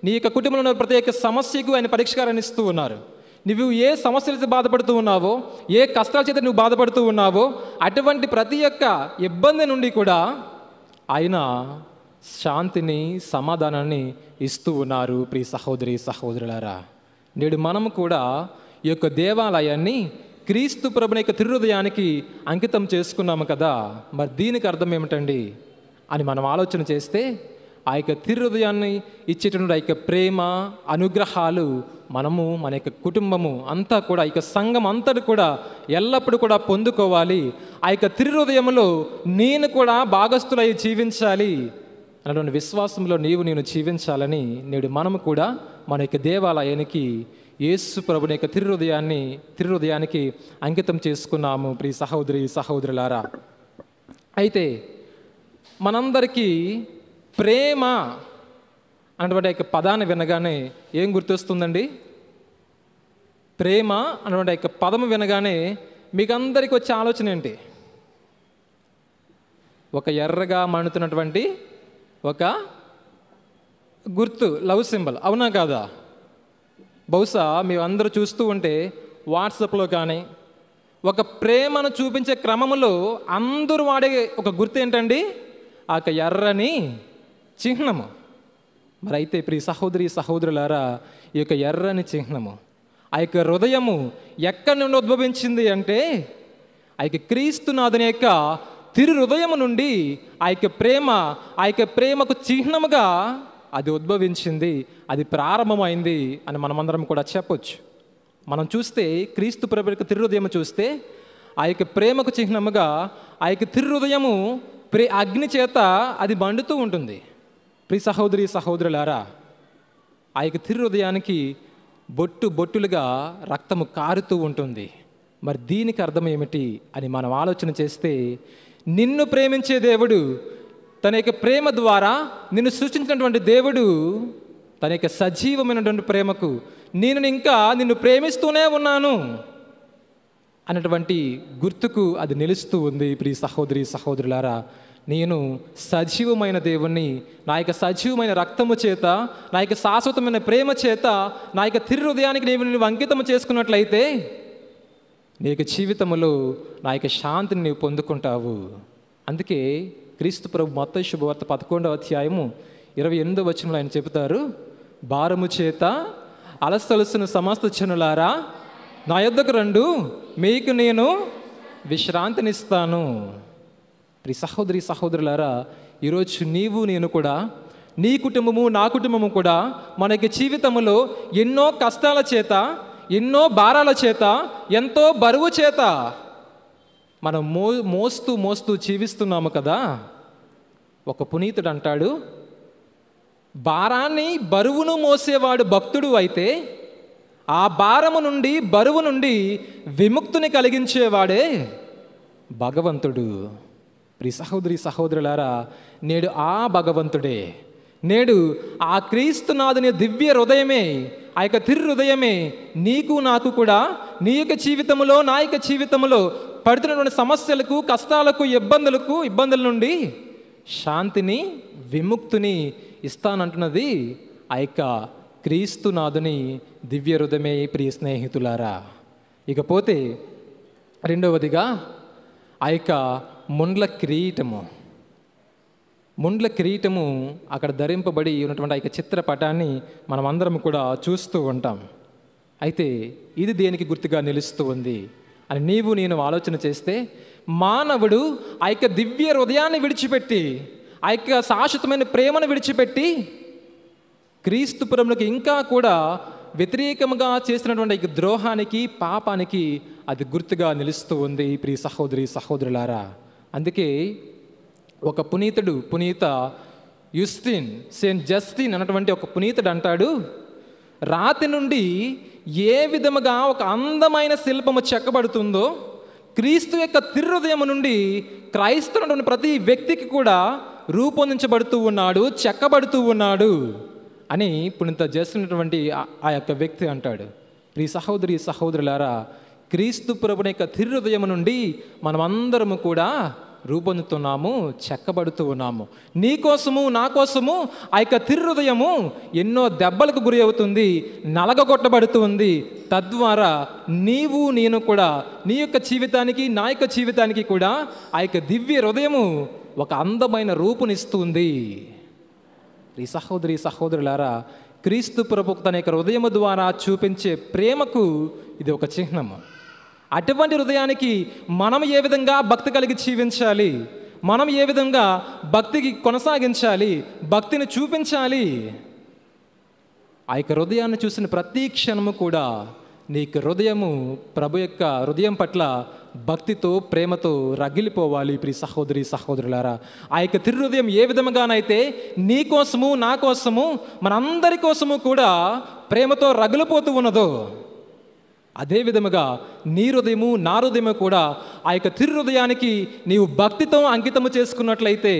నీ యొక్క కుటుంబంలో ప్రతి ఒక్క సమస్యకు ఆయన పరిష్కారాన్ని ఇస్తూ ఉన్నారు. నువ్వు ఏ సమస్యలతో బాధపడుతూ ఉన్నావో, ఏ కష్టాల చేత నువ్వు బాధపడుతూ ఉన్నావో, అటువంటి ప్రతి ఒక్క ఇబ్బంది నుండి కూడా ఆయన శాంతిని, సమాధానాన్ని ఇస్తూ ఉన్నారు. ప్రియ సహోదరి సహోదరులారా, నేడు మనము కూడా ఈ యొక్క దేవాలయాన్ని క్రీస్తు ప్రభుని యొక్క తిరుహృదయానికి అంకితం చేసుకున్నాము కదా. మరి దీనికి అర్థం ఏమిటండి అని మనం ఆలోచన చేస్తే, ఆ యొక్క తిరుహృదయాన్ని ఇచ్చేటువంటి ఆ యొక్క ప్రేమ, అనుగ్రహాలు మనము, మన యొక్క కుటుంబము అంతా కూడా, ఈ యొక్క సంఘం అంతటి కూడా ఎల్లప్పుడూ కూడా పొందుకోవాలి. ఆ యొక్క తిరుహృదయంలో నేను కూడా భాగస్థులై జీవించాలి అన్నటువంటి విశ్వాసంలో నేను జీవించాలని నేడు మనము కూడా మన యొక్క దేవాలయానికి యేసు ప్రభుని యొక్క తిరుహృదయానికి అంకితం చేసుకున్నాము. ప్రియ సహోదరి సహోదరులారా, అయితే మనందరికీ ప్రేమ అన్నటువంటి యొక్క పదాన్ని వినగానే ఏం గుర్తొస్తుందండి? ప్రేమ అన్నటువంటి యొక్క పదము వినగానే మీకు అందరికీ వచ్చే ఆలోచన ఏంటి? ఒక ఎర్రగా మండుతున్నటువంటి ఒక గుర్తు, లవ్ సింబల్, అవునా కాదా? బహుశా మీరు అందరూ చూస్తూ ఉంటే వాట్సాప్లో కానీ ఒక ప్రేమను చూపించే క్రమంలో అందరూ వాడే ఒక గుర్తు ఏంటండి? ఆ యొక్క ఎర్రని చిహ్నము. మరి అయితే ప్రియ సహోదరి సహోదరులారా, ఈ యొక్క ఎర్రని చిహ్నము, ఆ యొక్క హృదయము ఎక్కడి నుండి ఉద్భవించింది అంటే, ఆ యొక్క క్రీస్తునాథుని యొక్క తిరు హృదయము నుండి ఆ యొక్క ప్రేమకు చిహ్నముగా అది ఉద్భవించింది, అది ప్రారంభమైంది అని మనమందరం కూడా చెప్పొచ్చు. మనం చూస్తే క్రీస్తు ప్రభు యొక్క తిరు హృదయము చూస్తే, ఆ యొక్క ప్రేమకు చిహ్నముగా ఆ యొక్క తిరు హృదయము అగ్ని చేత అది మండుతూ ఉంటుంది. ప్రియ సహోదరి సహోదరులారా, ఆ యొక్క తిరు హృదయానికి బొట్టులుగా రక్తము కారుతూ ఉంటుంది. మరి దీనికి అర్థం ఏమిటి అని మనం ఆలోచన చేస్తే, నిన్ను ప్రేమించే దేవుడు, తన యొక్క ప్రేమ ద్వారా నిన్ను సృష్టించినటువంటి దేవుడు తన యొక్క సజీవమైనటువంటి ప్రేమకు నిన్ను ప్రేమిస్తూనే ఉన్నాను అన్నటువంటి గుర్తుకు అది నిలుస్తూ ఉంది. ప్రియ సహోదరి సహోదరులారా, నేను సజీవమైన దేవుణ్ణి, నా యొక్క సజీవమైన రక్తము చేత, నా యొక్క శాశ్వతమైన ప్రేమ చేత, నా యొక్క తిరు హృదయానికి నువ్వు అంకితము చేసుకున్నట్లయితే నీ యొక్క జీవితంలో నా యొక్క శాంతిని నీవు పొందుకుంటావు. అందుకే క్రీస్తు ప్రభు మత్తయి శుభవార్త 11వ అధ్యాయము 28వ వచనంలో ఆయన చెబుతారు, భారము చేత అలసలసిన సమస్త జనులారా నా యొద్దకు రండు, మీకు నేను విశ్రాంతినిస్తాను. ప్రియ సహోదరి సహోదరులారా, ఈరోజు నేను కూడా, నీ కుటుంబము నా కుటుంబము కూడా మనకి జీవితంలో ఎన్నో కష్టాల చేత, ఎన్నో భారాల చేత, ఎంతో బరువు చేత మనం మోస్తూ జీవిస్తున్నాము కదా. ఒక పునీతుడు అంటాడు, భారాన్ని బరువును మోసేవాడు భక్తుడు అయితే, ఆ భారము నుండి బరువు నుండి విముక్తిని కలిగించేవాడే భగవంతుడు. ప్రియ సహోదరి సహోదరులారా, నేడు ఆ భగవంతుడే, నేడు ఆ క్రీస్తునాథుని దివ్య హృదయమే, ఆ యొక్క తిరు హృదయమే నీకు నాకు కూడా నీ యొక్క జీవితంలో, నా యొక్క జీవితంలో పడుతున్నటువంటి సమస్యలకు, కష్టాలకు, ఇబ్బందుల నుండి శాంతిని, విముక్తిని ఇస్తానంటున్నది ఆ యొక్క క్రీస్తునాథుని దివ్య హృదయమే. ప్రియ స్నేహితులారా, ఇకపోతే రెండవదిగా ఆ యొక్క ముండ్ల కిరీటము అక్కడ ధరింపబడి ఉన్నటువంటి ఆ యొక్క చిత్రపటాన్ని మనం అందరం కూడా చూస్తూ ఉంటాం. అయితే ఇది దేనికి గుర్తుగా నిలుస్తూ ఉంది అని నేను ఆలోచన చేస్తే, మానవుడు ఆ యొక్క దివ్య హృదయాన్ని విడిచిపెట్టి, ఆ యొక్క శాశ్వతమైన ప్రేమను విడిచిపెట్టి క్రీస్తు ప్రభువుకి ఇంకా కూడా వ్యతిరేకంగా చేసినటువంటి ఈ ద్రోహానికి, పాపానికి అది గుర్తుగా నిలుస్తూ ఉంది. ప్రియ సహోదరి సహోదరులారా, అందుకే ఒక పునీత సెయింట్ జస్టిన్ అన్నటువంటి ఒక పునీతుడు అంటాడు, రాతి నుండి ఏ విధముగా ఒక అందమైన శిల్పము చెక్కబడుతుందో, క్రీస్తు యొక్క తిరుహృదయము నుండి క్రైస్తవుడు ప్రతి వ్యక్తికి కూడా రూపొందించబడుతూ ఉన్నాడు, చెక్కబడుతూ ఉన్నాడు అని పునీత చేస్తున్నటువంటి ఆ యొక్క వ్యక్తి అంటాడు. ప్రియ సహోదరి సహోదరులారా, క్రీస్తు ప్రభుని యొక్క తిరుహృదయము నుండి మనమందరము కూడా రూపొందుతున్నాము, చెక్కబడుతూ ఉన్నాము. నీ కోసము నా కోసము ఆ యొక్క తిరు హృదయము ఎన్నో దెబ్బలకు గురి అవుతుంది, నలగగొట్టబడుతుంది. తద్వారా నీవు నేను కూడా నీ యొక్క జీవితానికి నా యొక్క జీవితానికి కూడా ఆ యొక్క దివ్య హృదయము ఒక అందమైన రూపునిస్తుంది. ఈ సహోదరి సహోదరులారా, క్రీస్తు ప్రభు తన యొక్క హృదయము ద్వారా చూపించే ప్రేమకు ఇది ఒక చిహ్నము. అటువంటి హృదయానికి మనం ఏ విధంగా భక్తి కలిగి జీవించాలి, మనం ఏ విధంగా భక్తికి కొనసాగించాలి, భక్తిని చూపించాలి. ఆ యొక్క హృదయాన్ని చూసిన ప్రతి క్షణము కూడా నీకు హృదయము ప్రభు యొక్క హృదయం పట్ల భక్తితో ప్రేమతో రగిలిపోవాలి. ప్రియ సహోదరి సహోదరులారా, ఆ యొక్క తిరు హృదయం ఏ విధముగానైతే నీ కోసము నా కోసము మనందరి కోసము కూడా ప్రేమతో రగిలిపోతూ ఉన్నదో, అదే విధముగా నీ హృదయము నా హృదయము కూడా ఆ యొక్క తిరు హృదయానికి నీవు భక్తితో అంకితము చేసుకున్నట్లయితే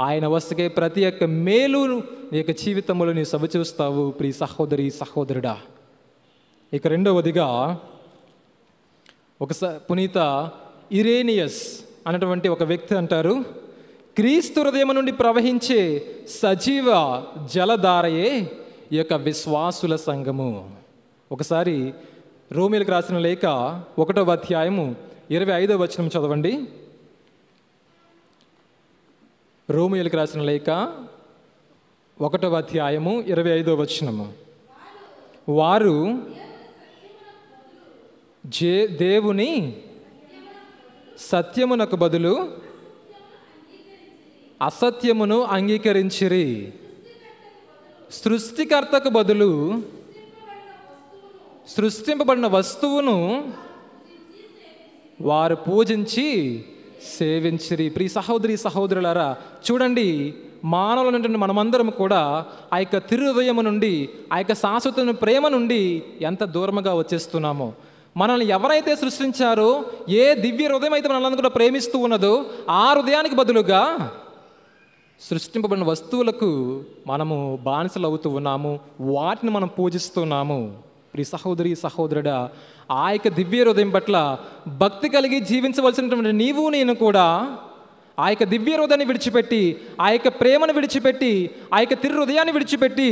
ఆయన వస్తుకే ప్రతి ఒక్క మేలు నీ యొక్క జీవితంలో నీవు సవిచూస్తావు. ప్రియ సహోదరి సహోదరుడా, ఇక రెండవదిగా పునీత ఇరేనియస్ అన్నటువంటి ఒక వ్యక్తి అంటారు, క్రీస్తు హృదయం నుండి ప్రవహించే సజీవ జలధారయే ఈ యొక్క విశ్వాసుల సంఘము. ఒకసారి రోమీయులకు రాసిన లేఖ 1వ అధ్యాయము 25వ వచనం చదవండి. రోమీయులకు రాసిన లేఖ 1వ అధ్యాయము 25వ వచనము. వారు దేవుని సత్యమునకు బదులు అసత్యమును అంగీకరించిరి, సృష్టికర్తకు బదులు సృష్టింపబడిన వస్తువును వారు పూజించి సేవించిరి. ప్రియ సహోదరి సహోదరులారా, చూడండి, మానవులైనటువంటి మనమందరం కూడా ఆ యొక్క తిరు హృదయము నుండి, ఆ యొక్క శాశ్వత ప్రేమ నుండి ఎంత దూరముగా వచ్చేస్తున్నామో. మనల్ని ఎవరైతే సృష్టించారో, ఏ దివ్య హృదయం అయితే మనల్ని కూడా ప్రేమిస్తూ ఉన్నదో, ఆ హృదయానికి బదులుగా సృష్టింపబడిన వస్తువులకు మనము బానిసలు అవుతూ ఉన్నాము, వాటిని మనం పూజిస్తున్నాము. ప్రియ సహోదరి సహోదరుడా, ఆ యొక్క దివ్య హృదయం పట్ల భక్తి కలిగి జీవించవలసినటువంటి నీవు నేను కూడా ఆ యొక్క దివ్య హృదయాన్ని విడిచిపెట్టి, ఆ యొక్క ప్రేమను విడిచిపెట్టి, ఆ యొక్క తిరు హృదయాన్ని విడిచిపెట్టి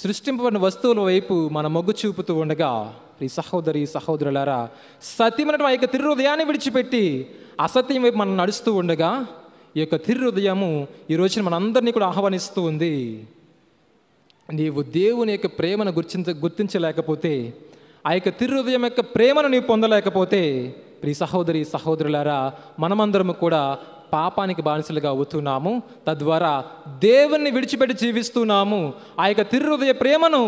సృష్టింపబడిన వస్తువుల వైపు మన మొగ్గు చూపుతూ ఉండగా, ప్రియ సహోదరి సహోదరులారా, సత్యమైన ఆ యొక్క తిరు హృదయాన్ని విడిచిపెట్టి అసత్యం వైపు మనం నడుస్తూ ఉండగా, ఈ యొక్క తిరు హృదయము ఈ రోజున మనందరినీ కూడా ఆహ్వానిస్తూ ఉంది. నీవు దేవుని యొక్క ప్రేమను గుర్తించలేకపోతే, ఆ యొక్క తిరు హృదయం యొక్క ప్రేమను నీవు పొందలేకపోతే, ప్రియ సహోదరి సహోదరులారా, మనమందరము కూడా పాపానికి బానిసలుగా అవుతున్నాము. తద్వారా దేవుణ్ణి విడిచిపెట్టి జీవిస్తున్నాము. ఆ యొక్క తిరు హృదయ ప్రేమను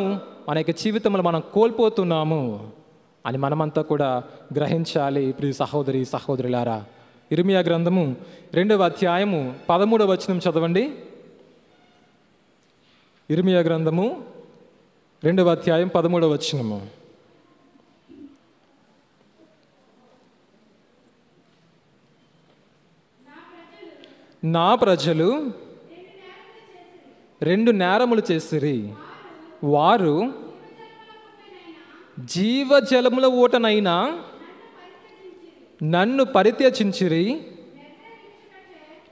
మన యొక్క జీవితంలో మనం కోల్పోతున్నాము అని మనమంతా కూడా గ్రహించాలి. ప్రియ సహోదరి సహోదరులారా, ఇర్మియా గ్రంథము 2వ అధ్యాయము 13వ వచనం చదవండి. ఇర్మియా గ్రంథము 2వ అధ్యాయం 13వ వచనము. నా ప్రజలు 2 నేరములు చేసిరి, వారు జీవజలముల ఊటనైనా నన్ను పరిత్యజించిరి,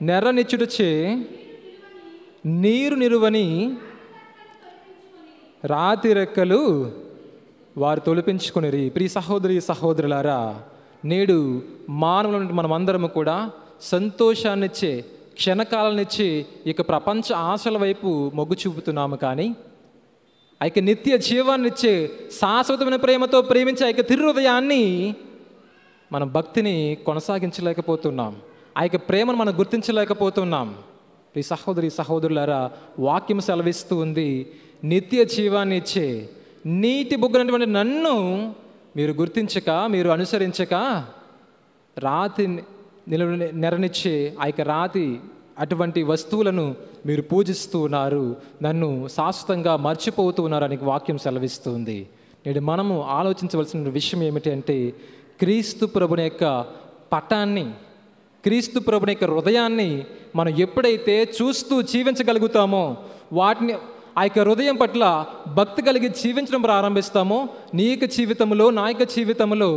నెర్రనిచ్చుటచే నీరు నిరువని రాతి రెక్కలు వారు తొలిపించుకునిరి. ప్రియ సహోదరి సహోదరులారా, నేడు మానవులు మనమందరము కూడా సంతోషాన్నిచ్చే, క్షణకాలనిచ్చే ఇక ప్రపంచ ఆశల వైపు మొగ్గు చూపుతున్నాము. కానీ ఆ యొక్క నిత్య జీవాన్నిచ్చే శాశ్వతమైన ప్రేమతో ప్రేమించే ఆ యొక్క తిరు హృదయాన్ని మనం భక్తిని కొనసాగించలేకపోతున్నాం. ఆ యొక్క ప్రేమను మనం గుర్తించలేకపోతున్నాం. ఈ సహోదరి సహోదరులారా, వాక్యం సెలవిస్తూ ఉంది, నిత్య జీవాన్ని ఇచ్చే నీటి బుగ్గనటువంటి నన్ను మీరు గుర్తించక, మీరు అనుసరించక, రాతి నెరనిచ్చే ఆ యొక్క రాతి అటువంటి వస్తువులను మీరు పూజిస్తూ ఉన్నారు, నన్ను శాశ్వతంగా మర్చిపోతూ ఉన్నారని వాక్యం సెలవిస్తుంది. నేడు మనము ఆలోచించవలసిన విషయం ఏమిటి అంటే, క్రీస్తు ప్రభుని యొక్క పటాన్ని, క్రీస్తు ప్రభుని యొక్క హృదయాన్ని మనం ఎప్పుడైతే చూస్తూ జీవించగలుగుతామో, వాటిని ఆ యొక్క హృదయం పట్ల భక్తి కలిగి జీవించడం ప్రారంభిస్తామో, నీ యొక్క జీవితంలో, నా యొక్క జీవితంలో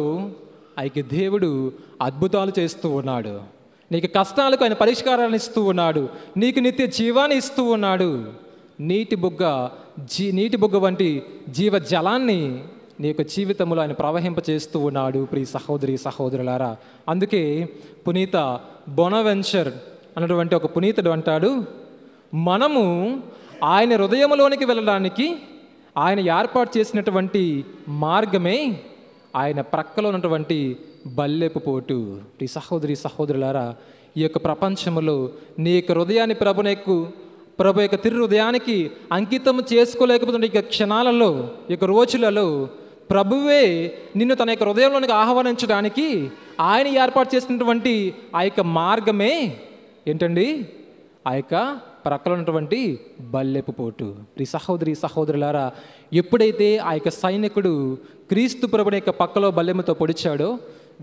ఆ యొక్క దేవుడు అద్భుతాలు చేస్తూ ఉన్నాడు. నీకు కష్టాలకు ఆయన పరిష్కారాన్ని ఇస్తూ ఉన్నాడు. నీకు నిత్య జీవాన్ని ఇస్తూ ఉన్నాడు. నీటి బుగ్గ వంటి జీవ జలాన్ని నీ యొక్క జీవితంలో ఆయన ప్రవహింపచేస్తూ ఉన్నాడు. ప్రియ సహోదరి సహోదరులారా, అందుకే పునీత బొనవెంచర్ అన్నటువంటి ఒక పునీతుడు అంటాడు, మనము ఆయన హృదయంలోనికి వెళ్ళడానికి ఆయన ఏర్పాటు చేసినటువంటి మార్గమే ఆయన ప్రక్కలో ఉన్నటువంటి బల్లెపు పోటు. ఈ సహోదరి సహోదరులారా, ఈ యొక్క ప్రపంచంలో నీ యొక్క హృదయాన్ని ప్రభు యొక్క తిరు హృదయానికి అంకితం చేసుకోలేకపోతున్న ఈ క్షణాలలో, ఈ యొక్క రోజులలో ప్రభువే నిన్ను తన యొక్క హృదయంలోనికి ఆహ్వానించడానికి ఆయన ఏర్పాటు చేసినటువంటి ఆ యొక్క మార్గమే ఏంటండి? ఆ యొక్క ప్రక్కలో ఉన్నటువంటి బల్లెపు పోటు. ఈ సహోదరి సహోదరులారా, ఎప్పుడైతే ఆ యొక్క సైనికుడు క్రీస్తు ప్రభుని యొక్క పక్కలో బల్లెముతో పొడిచాడో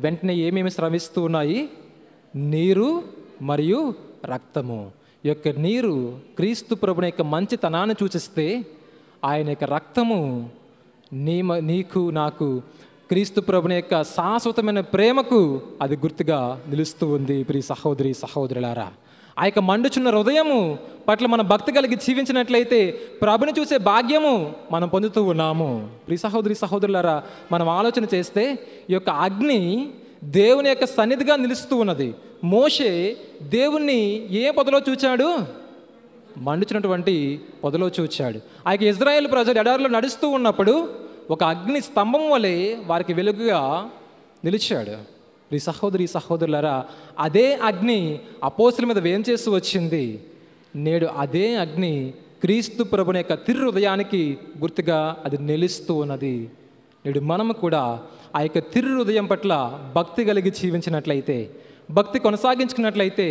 వెంటనే ఏమేమి స్రవిస్తూ ఉన్నాయి? నీరు మరియు రక్తము. ఈ యొక్క నీరు క్రీస్తు ప్రభుని యొక్క మంచితనాన్ని సూచిస్తే, ఆయన యొక్క రక్తము నీకు నాకు క్రీస్తు ప్రభుని యొక్క శాశ్వతమైన ప్రేమకు అది గుర్తుగా నిలుస్తూ ఉంది. ప్రియ సహోదరి సహోదరులారా, ఆ యొక్క మండుచున్న హృదయము పట్ల మనం భక్తి కలిగి జీవించినట్లయితే ప్రభుని చూసే భాగ్యము మనం పొందుతూ ఉన్నాము. ప్రియ సహోదరి సహోదరులారా, మనం ఆలోచన చేస్తే ఈ యొక్క అగ్ని దేవుని యొక్క సన్నిధిగా నిలుస్తూ ఉన్నది. మోషే దేవుణ్ణి ఏ పొదలో చూచాడు? మండుచున్నటువంటి పొదలో చూచాడు. ఆ యొక్క ఇజ్రాయేల్ ప్రజలు ఎడారిలో నడుస్తూ ఉన్నప్పుడు ఒక అగ్ని స్తంభం వలె వారికి వెలుగుగా నిలిచాడు. ఈ సహోదరి సహోదరులారా, అదే అగ్ని అపోస్తుల మీద వేం చేస్తూ వచ్చింది. నేడు అదే అగ్ని క్రీస్తు ప్రభుని యొక్క తిరు హృదయానికి గుర్తుగా అది నిలుస్తూ ఉన్నది. నేడు మనము కూడా ఆ యొక్క తిరు హృదయం పట్ల భక్తి కలిగి జీవించినట్లయితే, భక్తి కొనసాగించుకున్నట్లయితే,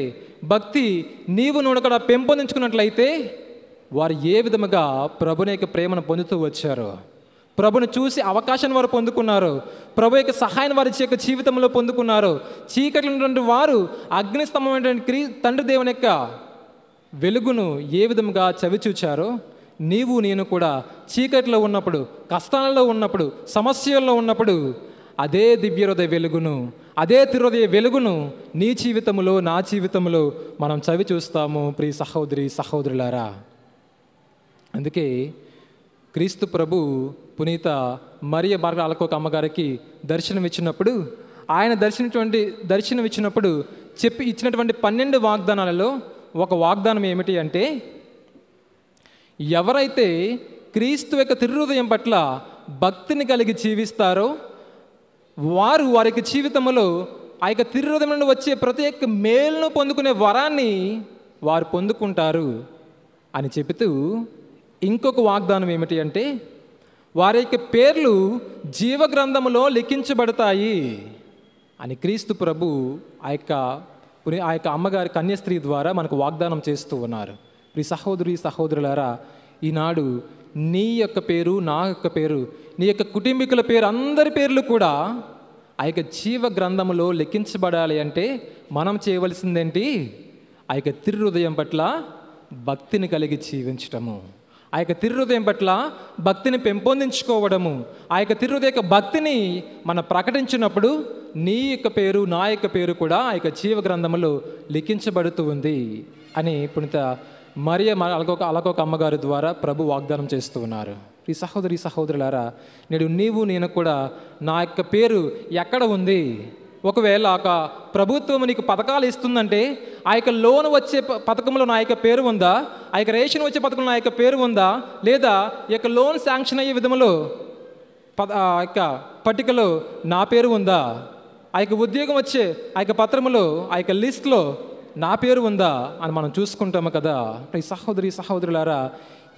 భక్తి నీవు నువ్వు కూడా పెంపొందించుకున్నట్లయితే, వారు ఏ విధముగా ప్రభుని యొక్క ప్రేమను పొందుతూ వచ్చారో, ప్రభుని చూసి అవకాశాన్ని వారు పొందుకున్నారు, ప్రభు యొక్క సహాయాన్ని వారి యొక్క జీవితంలో పొందుకున్నారు. చీకట్లో ఉన్నటువంటి వారు అగ్నిస్తంభమైనటువంటి తండ్రి దేవుని యొక్క వెలుగును ఏ విధంగా చవిచూచారో, నీవు నేను కూడా చీకట్లో ఉన్నప్పుడు, కష్టాలలో ఉన్నప్పుడు, సమస్యల్లో ఉన్నప్పుడు అదే దివ్యహృదయ వెలుగును, అదే తిరుహృదయ వెలుగును నీ జీవితంలో నా జీవితంలో మనం చవి చూస్తాము. ప్రియ సహోదరి సహోదరులారా, అందుకే క్రీస్తు ప్రభు పునీత మరియ మార్గ అలకొక అమ్మగారికి దర్శనం ఇచ్చినప్పుడు ఇచ్చినటువంటి 12 వాగ్దానాలలో ఒక వాగ్దానం ఏమిటి అంటే, ఎవరైతే క్రీస్తు యొక్క తిరుహృదయం పట్ల భక్తిని కలిగి జీవిస్తారో వారికి జీవితంలో ఆ యొక్క తిరుహృదయం నుండి వచ్చే ప్రతి ఒక్క మేలును పొందుకునే వరాన్ని వారు పొందుకుంటారు అని చెబుతూ, ఇంకొక వాగ్దానం ఏమిటి అంటే, వారి యొక్క పేర్లు జీవగ్రంథములో లిఖించబడతాయి అని క్రీస్తు ప్రభు ఆ యొక్క అమ్మగారి కన్యస్త్రీ ద్వారా మనకు వాగ్దానం చేస్తూ ఉన్నారు. ఈ సహోదరి సహోదరులారా, ఈనాడు నీ యొక్క పేరు, నా యొక్క పేరు, నీ యొక్క కుటుంబీకుల పేరు, అందరి పేర్లు కూడా ఆ యొక్క జీవ గ్రంథములో లిఖించబడాలి అంటే మనం చేయవలసిందేంటి? ఆ యొక్క తిరుహృదయం పట్ల భక్తిని కలిగి జీవించటము, ఆ యొక్క తిరుహృదయం పట్ల భక్తిని పెంపొందించుకోవడము, ఆ యొక్క తిరుహృదయ భక్తిని మనం ప్రకటించినప్పుడు నీ యొక్క పేరు, నా యొక్క పేరు కూడా ఆ యొక్క జీవ గ్రంథములో లిఖించబడుతూ ఉంది అని పునీత మరియ అలకొక అమ్మగారి ద్వారా ప్రభు వాగ్దానం చేస్తూ ఉన్నారు. ఈ సహోదరి సహోదరులారా, నేడు నీవు నేను కూడా నా యొక్క పేరు ఎక్కడ ఉంది? ఒకవేళ ఒక ప్రభుత్వం నీకు పథకాలు ఇస్తుందంటే ఆ యొక్క లోన్ వచ్చే పథకంలో నా యొక్క పేరు ఉందా? ఆ యొక్క రేషన్ వచ్చే పథకంలో నా యొక్క పేరు ఉందా? లేదా ఈ యొక్క లోన్ శాంక్షన్ అయ్యే విధంలో ఆ యొక్క పట్టికలో నా పేరు ఉందా? ఆ యొక్క ఉద్యోగం వచ్చే ఆ యొక్క పత్రములో, ఆ యొక్క లిస్ట్లో నా పేరు ఉందా అని మనం చూసుకుంటాము కదా. ఈ సహోదరి సహోదరులారా,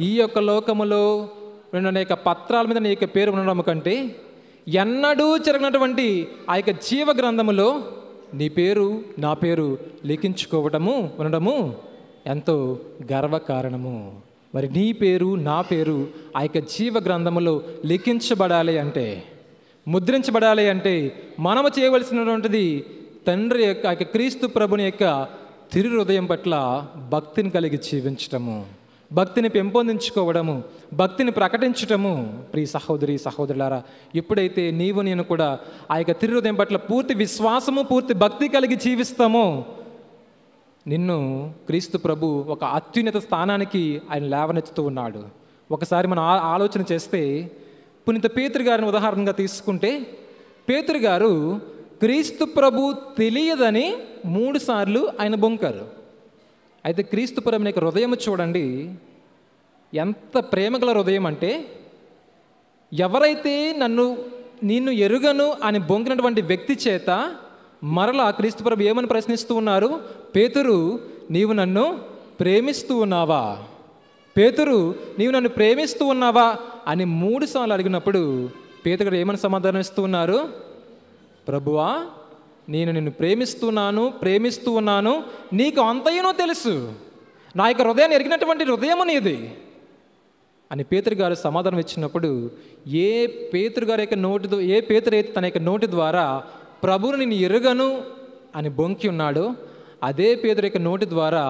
ఈ యొక్క లోకములో అనేక పత్రాల మీద నీ యొక్క పేరు ఉండడం కంటే ఎన్నడూ జరిగినటువంటి ఆ యొక్క జీవ గ్రంథములో నీ పేరు, నా పేరు లిఖించుకోవటము ఉండడము ఎంతో గర్వకారణము. మరి నీ పేరు, నా పేరు ఆ యొక్క జీవ గ్రంథములో లిఖించబడాలి అంటే, ముద్రించబడాలి అంటే మనము చేయవలసినటువంటిది తండ్రి యొక్క ఆ యొక్క క్రీస్తు ప్రభుని యొక్క తిరు హృదయం పట్ల భక్తిని కలిగి జీవించటము, భక్తిని పెంపొందించుకోవడము, భక్తిని ప్రకటించటము. ప్రియ సహోదరి సహోదరులారా, ఎప్పుడైతే నీవు నేను కూడా ఆ యొక్క తిరు హృదయం పట్ల పూర్తి విశ్వాసము, పూర్తి భక్తి కలిగి జీవిస్తామో నిన్ను క్రీస్తు ప్రభు ఒక అత్యున్నత స్థానానికి ఆయన లేవనెత్తుతూ ఉన్నాడు. ఒకసారి మనం ఆలోచన చేస్తే పునీత పేతురు గారిని ఉదాహరణగా తీసుకుంటే, పేతురు గారు క్రీస్తు ప్రభు తెలియదని 3 సార్లు ఆయన బొంకారు. అయితే క్రీస్తు ప్రభుని యొక్క హృదయం చూడండి, ఎంత ప్రేమగల హృదయం అంటే, ఎవరైతే నిన్ను ఎరుగను అని బొంకినటువంటి వ్యక్తి చేత మరలా క్రీస్తు ప్రభు ఏమని ప్రశ్నిస్తూ ఉన్నారు? పేతురు, నీవు నన్ను ప్రేమిస్తూ ఉన్నావా? పేతురు, నీవు నన్ను ప్రేమిస్తూ ఉన్నావా అని 3 సార్లు అడిగినప్పుడు పేతురు ఏమని సమాధానం ఇస్తూ ఉన్నారు? ప్రభువా, నేను నిన్ను ప్రేమిస్తూ ఉన్నాను, నీకు అంతయునో తెలుసు, నా యొక్క హృదయాన్ని ఎరిగినటువంటి హృదయము నీది అని పేతురు గారు సమాధానం ఇచ్చినప్పుడు, ఏ పేతురు అయితే తన యొక్క నోటి ద్వారా ప్రభువుని నేను ఎరుగను అని బొంకి ఉన్నాడో, అదే పేతురు యొక్క నోటి ద్వారా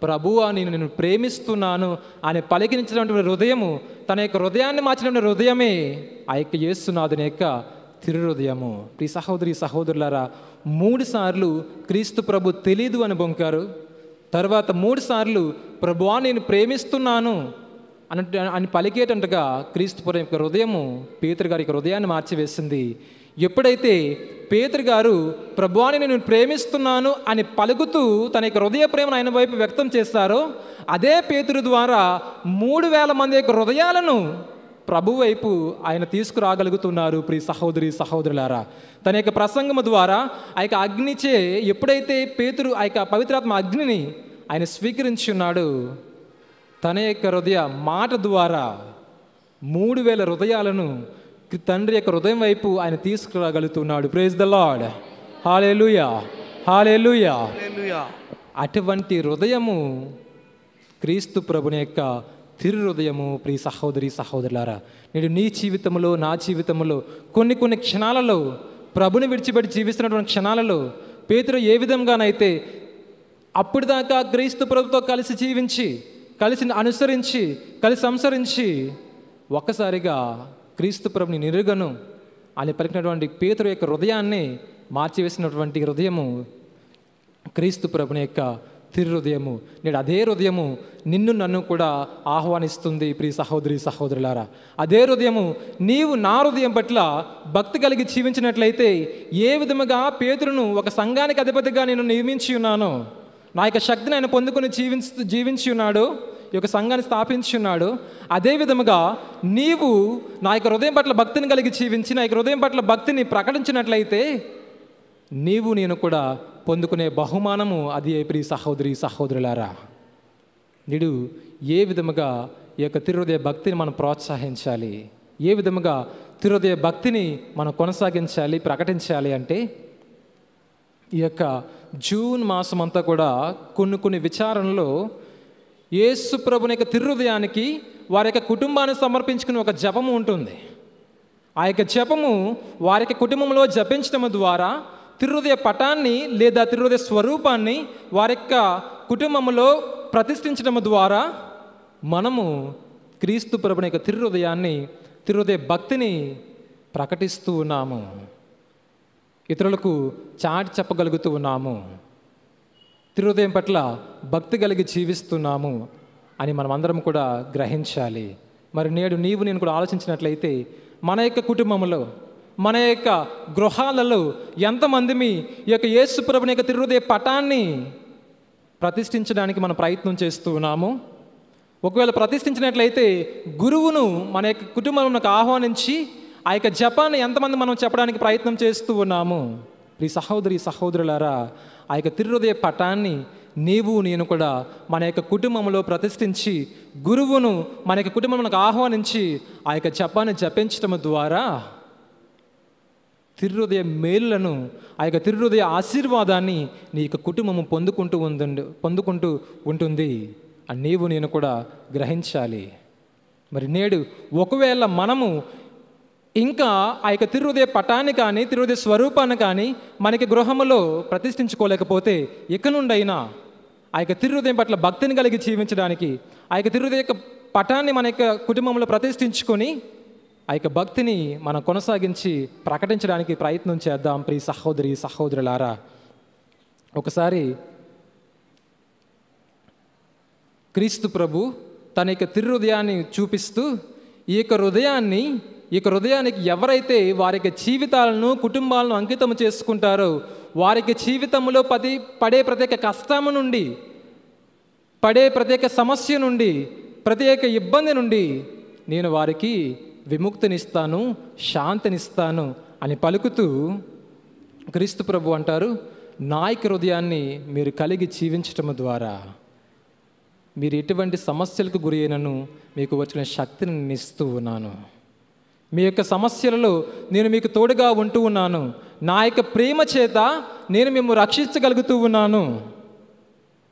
ప్రభువా నేను నిన్ను ప్రేమిస్తున్నాను అని పలికించినటువంటి హృదయము, తన యొక్క హృదయాన్ని మార్చినటువంటి హృదయమే ఆ యొక్క యేసునాథుని యొక్క తిరు హృదయము. ప్రియ సహోదరి సహోదరులారా, 3 సార్లు క్రీస్తు ప్రభు తెలీదు అని బొంకారు. తర్వాత 3 సార్లు ప్రభువా నేను ప్రేమిస్తున్నాను అని పలికేటంతగా క్రీస్తు ప్రభు యొక్క హృదయము పేతురు గారి యొక్క హృదయాన్ని మార్చివేసింది. ఎప్పుడైతే పేతురు గారు ప్రభువాని నేను ప్రేమిస్తున్నాను అని పలుకుతూ తన యొక్క హృదయ ప్రేమను ఆయన వైపు వ్యక్తం చేస్తారో, అదే పేతురు ద్వారా 3,000 మంది యొక్క హృదయాలను ప్రభు వైపు ఆయన తీసుకురాగలుగుతున్నారు. ప్రియ సహోదరి సహోదరులారా, తన యొక్క ప్రసంగము ద్వారా ఆ యొక్క అగ్నిచే ఎప్పుడైతే పేతురు ఆ యొక్క పవిత్రాత్మ అగ్నిని ఆయన స్వీకరించి ఉన్నాడు, తన యొక్క హృదయ మాట ద్వారా 3,000 హృదయాలను తండ్రి యొక్క హృదయం వైపు ఆయన తీసుకురాగలుగుతున్నాడు. ప్రైజ్ ద లార్డ్, హల్లెలూయా, హల్లెలూయా. అటువంటి హృదయము క్రీస్తు ప్రభుని యొక్క తిరు హృదయము. ప్రియ సహోదరి సహోదరులారా, నేడు నీ జీవితంలో నా జీవితంలో కొన్ని క్షణాలలో ప్రభుని విడిచిపెట్టి జీవిస్తున్నటువంటి క్షణాలలో పేతురు ఏ విధంగానైతే అప్పటిదాకా క్రీస్తు ప్రభుతో కలిసి జీవించి, కలిసి అనుసరించి, కలిసి సంసరించి ఒక్కసారిగా క్రీస్తు ప్రభుని నిరుగను అని పలికినటువంటి పేతురు యొక్క హృదయాన్ని మార్చివేసినటువంటి హృదయము క్రీస్తు ప్రభుని యొక్క తిరు హృదయము. నేడు అదే హృదయము నిన్ను నన్ను కూడా ఆహ్వానిస్తుంది. ప్రియ సహోదరి సహోదరులారా, అదే హృదయము నీవు నా హృదయం పట్ల భక్తి కలిగి జీవించినట్లయితే, ఏ విధముగా పేతురును ఒక సంఘానికి అధిపతిగా నేను నియమించి ఉన్నాను, నా యొక్క శక్తిని ఆయన పొందుకొని జీవించి ఉన్నాడు, ఈ యొక్క సంఘాన్ని స్థాపించి ఉన్నాడు, అదే విధముగా నీవు నా యొక్క హృదయం పట్ల భక్తిని కలిగి జీవించి నా యొక్క హృదయం పట్ల భక్తిని ప్రకటించినట్లయితే నీవు నేను కూడా పొందుకునే బహుమానము అది. ప్రియ సహోదరి సహోదరులారా, నేడు ఏ విధముగా ఈ యొక్క తిరుహృదయ భక్తిని మనం ప్రోత్సహించాలి, ఏ విధముగా తిరుహృదయ భక్తిని మనం కొనసాగించాలి, ప్రకటించాలి అంటే, ఈ యొక్క జూన్ మాసం అంతా కూడా కొన్ని విచారణలో యేసు ప్రభుని యొక్క తిరుహృదయానికి వారి యొక్క కుటుంబాన్ని సమర్పించుకునే ఒక జపము ఉంటుంది. ఆ యొక్క జపము వారి యొక్క కుటుంబంలో జపించడం ద్వారా తిరుహృదయ పటాన్ని లేదా తిరుహృదయ స్వరూపాన్ని వారి యొక్క కుటుంబంలో ప్రతిష్ఠించడం ద్వారా మనము క్రీస్తు ప్రభుని యొక్క తిరుహృదయాన్ని, తిరుహృదయ భక్తిని ప్రకటిస్తూ ఉన్నాము, ఇతరులకు చాటి చెప్పగలుగుతూ ఉన్నాము, తిరుహృదయం పట్ల భక్తి కలిగి జీవిస్తున్నాము అని మనం అందరం కూడా గ్రహించాలి. మరి నేడు నీవు నేను కూడా ఆలోచించినట్లయితే, మన యొక్క కుటుంబంలో, మన యొక్క గృహాలలో ఎంతమంది ఈ యొక్క యేసు ప్రభుని యొక్క తిరుహృదయ పటాన్ని ప్రతిష్ఠించడానికి మనం ప్రయత్నం చేస్తూ ఉన్నాము? ఒకవేళ ప్రతిష్ఠించినట్లయితే గురువును మన యొక్క కుటుంబంలోకి ఆహ్వానించి ఆ యొక్క జపాన్ని ఎంతమంది మనం చెప్పడానికి ప్రయత్నం చేస్తూ ఉన్నాము? ఈ సహోదరి సహోదరులారా, ఆ యొక్క తిరుహృదయ పటాన్ని నీవు నేను కూడా మన యొక్క కుటుంబంలో ప్రతిష్ఠించి గురువును మన యొక్క కుటుంబంలోకి ఆహ్వానించి ఆ యొక్క జపాన్ని జపించడం ద్వారా తిరుహృదయ మేలులను, ఆ యొక్క తిరుహృదయ ఆశీర్వాదాన్ని నీ యొక్క కుటుంబము పొందుకుంటూ ఉంటుంది అని నీవు నేను కూడా గ్రహించాలి. మరి నేడు ఒకవేళ మనము ఇంకా ఆ యొక్క తిరుహృదయ పటాన్ని కానీ తిరుహృదయ స్వరూపాన్ని కానీ మనకి గృహములో ప్రతిష్ఠించుకోలేకపోతే, ఇక నుండైనా ఆ యొక్క తిరుహృదయం పట్ల భక్తిని కలిగి జీవించడానికి ఆ యొక్క తిరుహృదయ పటాన్ని మన యొక్క కుటుంబంలో ప్రతిష్ఠించుకొని ఆ యొక్క భక్తిని మనం కొనసాగించి ప్రకటించడానికి ప్రయత్నం చేద్దాం. ప్రియ సహోదరి సహోదరులారా, ఒకసారి క్రీస్తు ప్రభు తన యొక్క తిరు హృదయాన్ని చూపిస్తూ ఈ యొక్క హృదయానికి ఎవరైతే వారి యొక్క జీవితాలను కుటుంబాలను అంకితం చేసుకుంటారో వారికి జీవితంలో పడే ప్రత్యేక కష్టము నుండి, పడే ప్రత్యేక సమస్య నుండి, ప్రత్యేక ఇబ్బంది నుండి నేను వారికి విముక్తినిస్తాను, శాంతినిస్తాను అని పలుకుతూ క్రీస్తు ప్రభు అంటారు, నా యొక్క హృదయాన్ని మీరు కలిగి జీవించటం ద్వారా మీరు ఎటువంటి సమస్యలకు గురి అయినను మీకు వచ్చిన శక్తిని నేను ఇస్తూ ఉన్నాను. మీ యొక్క సమస్యలలో నేను మీకు తోడుగా ఉంటూ ఉన్నాను. నా యొక్క ప్రేమ చేత నేను మిమ్మల్ని రక్షించగలుగుతూ ఉన్నాను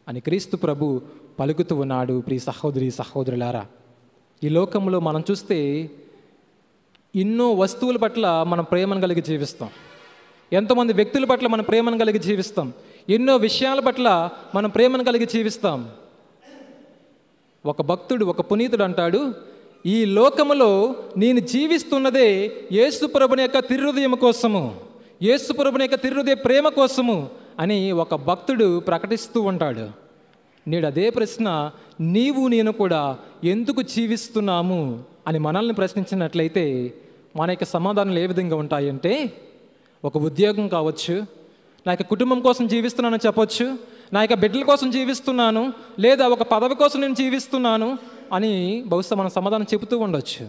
అని క్రీస్తు ప్రభు పలుకుతూ ఉన్నాడు. ప్రియ సహోదరి సహోదరులారా, ఈ లోకంలో మనం చూస్తే ఎన్నో వస్తువుల పట్ల మనం ప్రేమను కలిగి జీవిస్తాం. ఎంతోమంది వ్యక్తుల పట్ల మనం ప్రేమను కలిగి జీవిస్తాం. ఎన్నో విషయాల పట్ల మనం ప్రేమను కలిగి జీవిస్తాం. ఒక భక్తుడు, ఒక పునీతుడు అంటాడు, ఈ లోకములో నేను జీవిస్తున్నదే యేసు ప్రభుని యొక్క తిరుహృదయం కోసము, యేసు ప్రభుని యొక్క తిరుహృదయ ప్రేమ కోసము అని ఒక భక్తుడు ప్రకటిస్తూ ఉంటాడు. నేడు అదే ప్రశ్న నీవు నేను కూడా ఎందుకు జీవిస్తున్నాము అని మనల్ని ప్రశ్నించినట్లయితే మన యొక్క సమాధానాలు ఏ విధంగా ఉంటాయంటే, ఒక ఉద్యోగం కావచ్చు, నా యొక్క కుటుంబం కోసం జీవిస్తున్నానని చెప్పొచ్చు, నా యొక్క బిడ్డల కోసం జీవిస్తున్నాను, లేదా ఒక పదవి కోసం నేను జీవిస్తున్నాను అని బహుశా మనం సమాధానం చెబుతూ ఉండొచ్చు.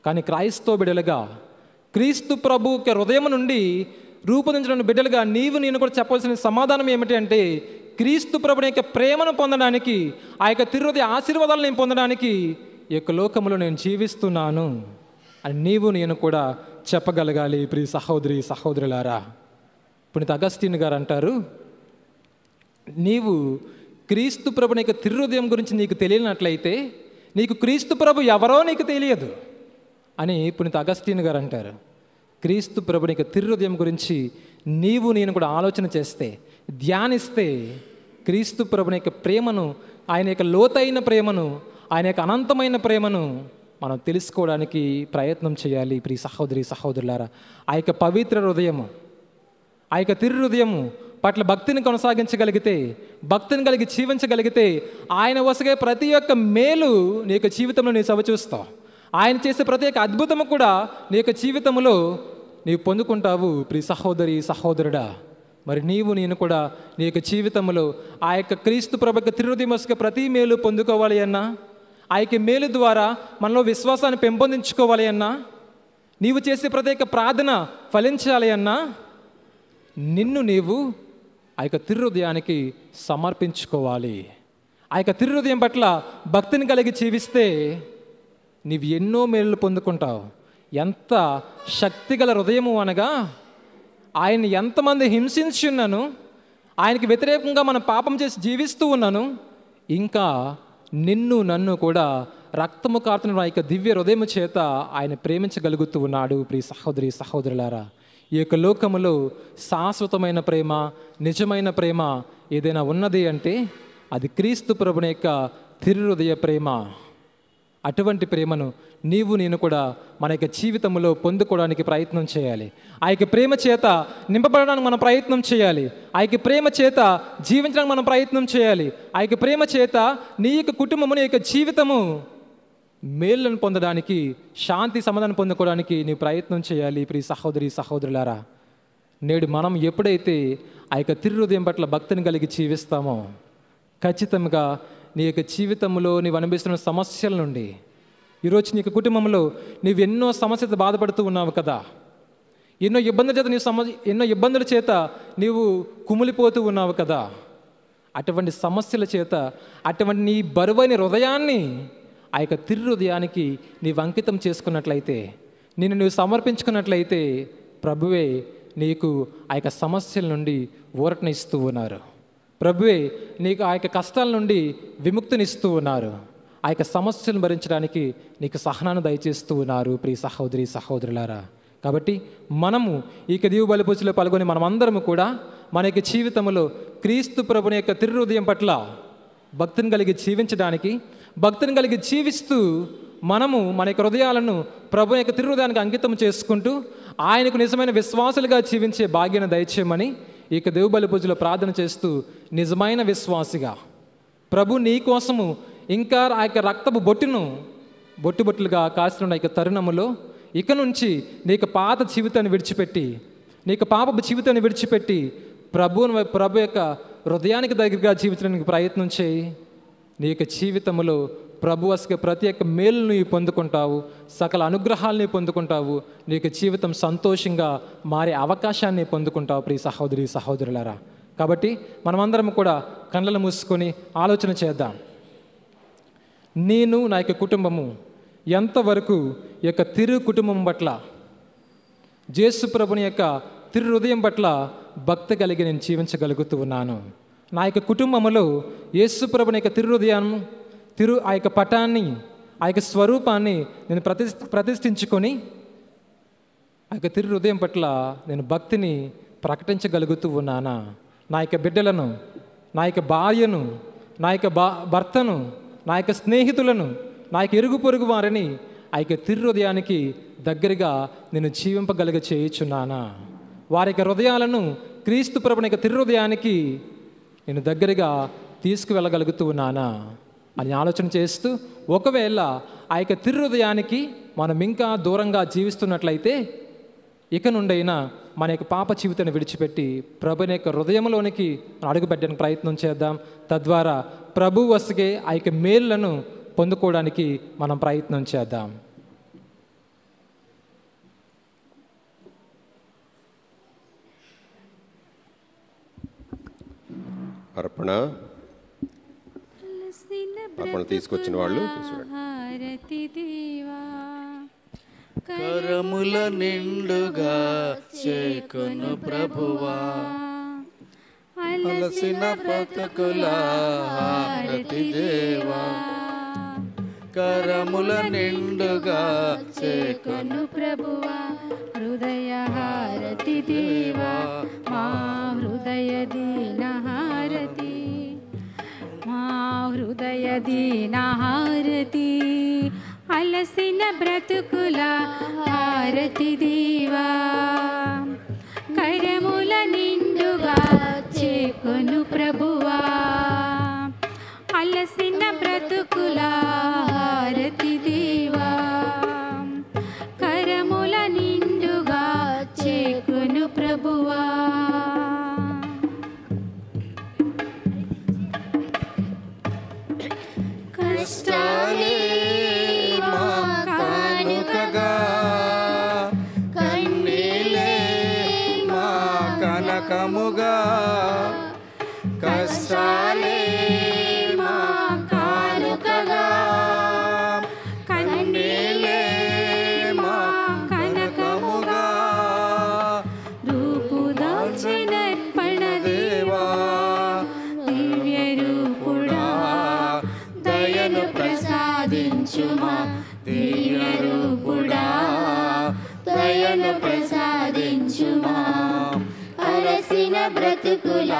కానీ క్రైస్తవ బిడ్డలుగా, క్రీస్తు ప్రభు యొక్క హృదయం నుండి రూపొందించిన బిడ్డలుగా నీవు నేను కూడా చెప్పాల్సిన సమాధానం ఏమిటి అంటే, క్రీస్తు ప్రభుని యొక్క ప్రేమను పొందడానికి, ఆ యొక్క తిరుహృదయ ఆశీర్వాదాలను నేను పొందడానికి ఈ యొక్క లోకంలో నేను జీవిస్తున్నాను అని నీవు నేను కూడా చెప్పగలగాలి. ప్రియ సహోదరి సహోదరులారా, పునీత అగస్టిన్ గారు అంటారు, నీవు క్రీస్తు ప్రభుని యొక్క తిరుహృదయం గురించి నీకు తెలియనట్లయితే నీకు క్రీస్తు ప్రభు ఎవరో నీకు తెలియదు అని పునీత అగస్టిన్ గారు అంటారు. క్రీస్తు ప్రభుని యొక్క తిరుహృదయం గురించి నీవు నేను కూడా ఆలోచన చేస్తే, ధ్యానిస్తే క్రీస్తు ప్రభుని యొక్క ప్రేమను, ఆయన యొక్క లోతైన ప్రేమను, ఆయన యొక్క అనంతమైన ప్రేమను మనం తెలుసుకోవడానికి ప్రయత్నం చేయాలి. ప్రియ సహోదరి సహోదరులారా, ఆ యొక్క పవిత్ర హృదయము, ఆ యొక్క తిరుహృదయము పట్ల భక్తిని కొనసాగించగలిగితే, భక్తిని కలిగి జీవించగలిగితే ఆయన వసగే ప్రతి ఒక్క మేలు నీ యొక్క జీవితంలో నీ చవిచూస్తావు. ఆయన చేసే ప్రతి ఒక్క అద్భుతము కూడా నీ యొక్క జీవితంలో నీవు పొందుకుంటావు. ప్రియ సహోదరి సహోదరుడా, మరి నీవు నేను కూడా నీ యొక్క జీవితంలో ఆ యొక్క క్రీస్తు ప్రభు యొక్క తిరుహృదయం వసగే ప్రతి మేలు పొందుకోవాలి అన్నా, ఆ యొక్క మేలు ద్వారా మనలో విశ్వాసాన్ని పెంపొందించుకోవాలి అన్నా, నీవు చేసే ప్రత్యేక ప్రార్థన ఫలించాలి అన్నా, నిన్ను నీవు ఆ యొక్క తిరుహృదయానికి సమర్పించుకోవాలి. ఆ యొక్క తిరుహృదయం పట్ల భక్తిని కలిగి జీవిస్తే నీవు ఎన్నో మేలు పొందుకుంటావు. ఎంత శక్తిగల హృదయము అనగా, ఆయన్ని ఎంతమంది హింసించి ఉన్నాను, ఆయనకి వ్యతిరేకంగా మనం పాపం చేసి జీవిస్తూ ఉన్నాను, ఇంకా నిన్ను నన్ను కూడా రక్తము కారుతున్న ఆ యొక్క దివ్య హృదయము చేత ఆయన ప్రేమించగలుగుతూ ఉన్నాడు. ప్రియ సహోదరి సహోదరులారా, ఈ యొక్క లోకములో శాశ్వతమైన ప్రేమ, నిజమైన ప్రేమ ఏదైనా ఉన్నది అంటే అది క్రీస్తు ప్రభుని యొక్క తిరుహృదయ ప్రేమ. అటువంటి ప్రేమను నీవు నేను కూడా మన యొక్క జీవితంలో పొందుకోవడానికి ప్రయత్నం చేయాలి. ఆ యొక్క ప్రేమ చేత నింపబడడానికి మనం ప్రయత్నం చేయాలి. ఆ యొక్క ప్రేమ చేత జీవించడానికి మనం ప్రయత్నం చేయాలి. ఆ యొక్క ప్రేమ చేత నీ యొక్క కుటుంబము, నీ యొక్క జీవితము మేలులను పొందడానికి, శాంతి సమాధానం పొందుకోవడానికి నీవు ప్రయత్నం చేయాలి. ప్రియ సహోదరి సహోదరులారా, నేడు మనం ఎప్పుడైతే ఆ యొక్క తిరుహృదయం పట్ల భక్తిని కలిగి జీవిస్తామో ఖచ్చితంగా నీ యొక్క జీవితంలో నీవు అనుభవిస్తున్న సమస్యల నుండి, ఈరోజు నీ యొక్క కుటుంబంలో నీవు ఎన్నో సమస్యలతో బాధపడుతూ ఉన్నావు కదా, ఎన్నో ఇబ్బందుల చేత ఎన్నో ఇబ్బందుల చేత నీవు కుమిలిపోతూ ఉన్నావు కదా, అటువంటి సమస్యల చేత అటువంటి నీ బరువైన హృదయాన్ని ఆ యొక్క తిరుహృదయానికి నీవు అంకితం చేసుకున్నట్లయితే, నిన్ను నువ్వు సమర్పించుకున్నట్లయితే ప్రభువే నీకు ఆ యొక్క సమస్యల నుండి ఊరటనిస్తూ ఉన్నారు. ప్రభువే నీకు ఆ యొక్క కష్టాల నుండి విముక్తినిస్తూ ఉన్నారు. ఆ యొక్క సమస్యలను భరించడానికి నీకు సహనాన్ని దయచేస్తూ ఉన్నారు. ప్రియ సహోదరి సహోదరులారా, కాబట్టి మనము ఈ దీవ బలిపూజలో పాల్గొని మనమందరము కూడా మన యొక్క జీవితంలో క్రీస్తు ప్రభుని యొక్క తిరుహృదయం పట్ల భక్తిని కలిగి జీవించడానికి, భక్తిని కలిగి జీవిస్తూ మనము మన యొక్క హృదయాలను ప్రభు యొక్క తిరుహృదయానికి అంకితం చేసుకుంటూ ఆయనకు నిజమైన విశ్వాసులుగా జీవించే భాగ్యాన్ని దయచేయమని ఈ దేవ బలి పూజలో ప్రార్థన చేస్తూ, నిజమైన విశ్వాసిగా ప్రభు నీ కోసము ఇంకా ఆ యొక్క రక్తపు బొట్టులుగా కాస్తున్న యొక్క తరుణములో ఇక నుంచి నీకు పాత జీవితాన్ని విడిచిపెట్టి, నీకు పాపపు జీవితాన్ని విడిచిపెట్టి ప్రభు యొక్క హృదయానికి దగ్గరగా జీవించడానికి ప్రయత్నం చేయి. నీ యొక్క జీవితంలో ప్రభు వస్తే ప్రతి ఒక్క మేలును పొందుకుంటావు, సకల అనుగ్రహాలని పొందుకుంటావు, నీ యొక్క జీవితం సంతోషంగా మారే అవకాశాన్ని పొందుకుంటావు ప్రియ సహోదరి సహోదరులారా. కాబట్టి మనమందరం కూడా కళ్ళను మూసుకొని ఆలోచన చేద్దాం. నేను నా యొక్క కుటుంబము ఎంతవరకు ఈ యొక్క తిరు కుటుంబం పట్ల, యేసు ప్రభుని యొక్క తిరు హృదయం పట్ల భక్తి కలిగి నేను జీవించగలుగుతూ ఉన్నాను. నా యొక్క కుటుంబంలో యేసు ప్రభుని యొక్క తిరు హృదయం, ఆ యొక్క పటాన్ని, ఆ యొక్క స్వరూపాన్ని నేను ప్రతిష్ఠించుకొని ఆ యొక్క తిరు హృదయం పట్ల నేను భక్తిని ప్రకటించగలుగుతూ ఉన్నానా? నా యొక్క బిడ్డలను, నా యొక్క భార్యను, నా యొక్క భర్తను, నా యొక్క స్నేహితులను, నా యొక్క ఇరుగు పొరుగు వారిని ఆ యొక్క తిరు హృదయానికి దగ్గరగా నేను జీవింపగలిగ చేయుచున్నానా? వారి యొక్క హృదయాలను క్రీస్తు ప్రభుని యొక్క తిరు హృదయానికి నేను దగ్గరగా తీసుకువెళ్ళగలుగుతూ ఉన్నానా అని ఆలోచన చేస్తూ, ఒకవేళ ఆ యొక్క తిరు హృదయానికి మనం ఇంకా దూరంగా జీవిస్తున్నట్లయితే ఇక నుండైనా మన యొక్క పాప జీవితాన్ని విడిచిపెట్టి ప్రభుని యొక్క హృదయంలోనికి అడుగుపెట్టడానికి ప్రయత్నం చేద్దాం. తద్వారా ప్రభు వసగే ఆ యొక్క మేలులను పొందుకోవడానికి మనం ప్రయత్నం చేద్దాం. అర్పణ తీసుకొచ్చిన వాళ్ళు కరముల నిండుగా చేకొను ప్రభువా, అలసిన బ్రతుకుల హారతి దేవా. కరముల నిండుగా చేకొను ప్రభువా, హృదయ హారతి దేవా, మా హృదయ దీన హారతి, మా హృదయ దీన హారతి. అలసిన బ్రతుకుల హారతి దేవా, కరముల నిండుగా చేకొను ప్రభువా, అలసిన బ్రతుకుల హారతి దేవా, కరముల నిండుగా చేకొను ప్రభువా. కష్టాలే మా కానుకగా, కన్నీలే మా కనకముగా. కష్టాలే మా కానుకగా, కన్నీలే మా కనకముగా. రూపుదాల్చినర్పణ దేవా, దివ్య రూపుడా, దయను ప్రసాదించుమా. దివ్య రూపుడా, దయను ప్రసాదించుమా. అలసిన బ్రతుకుల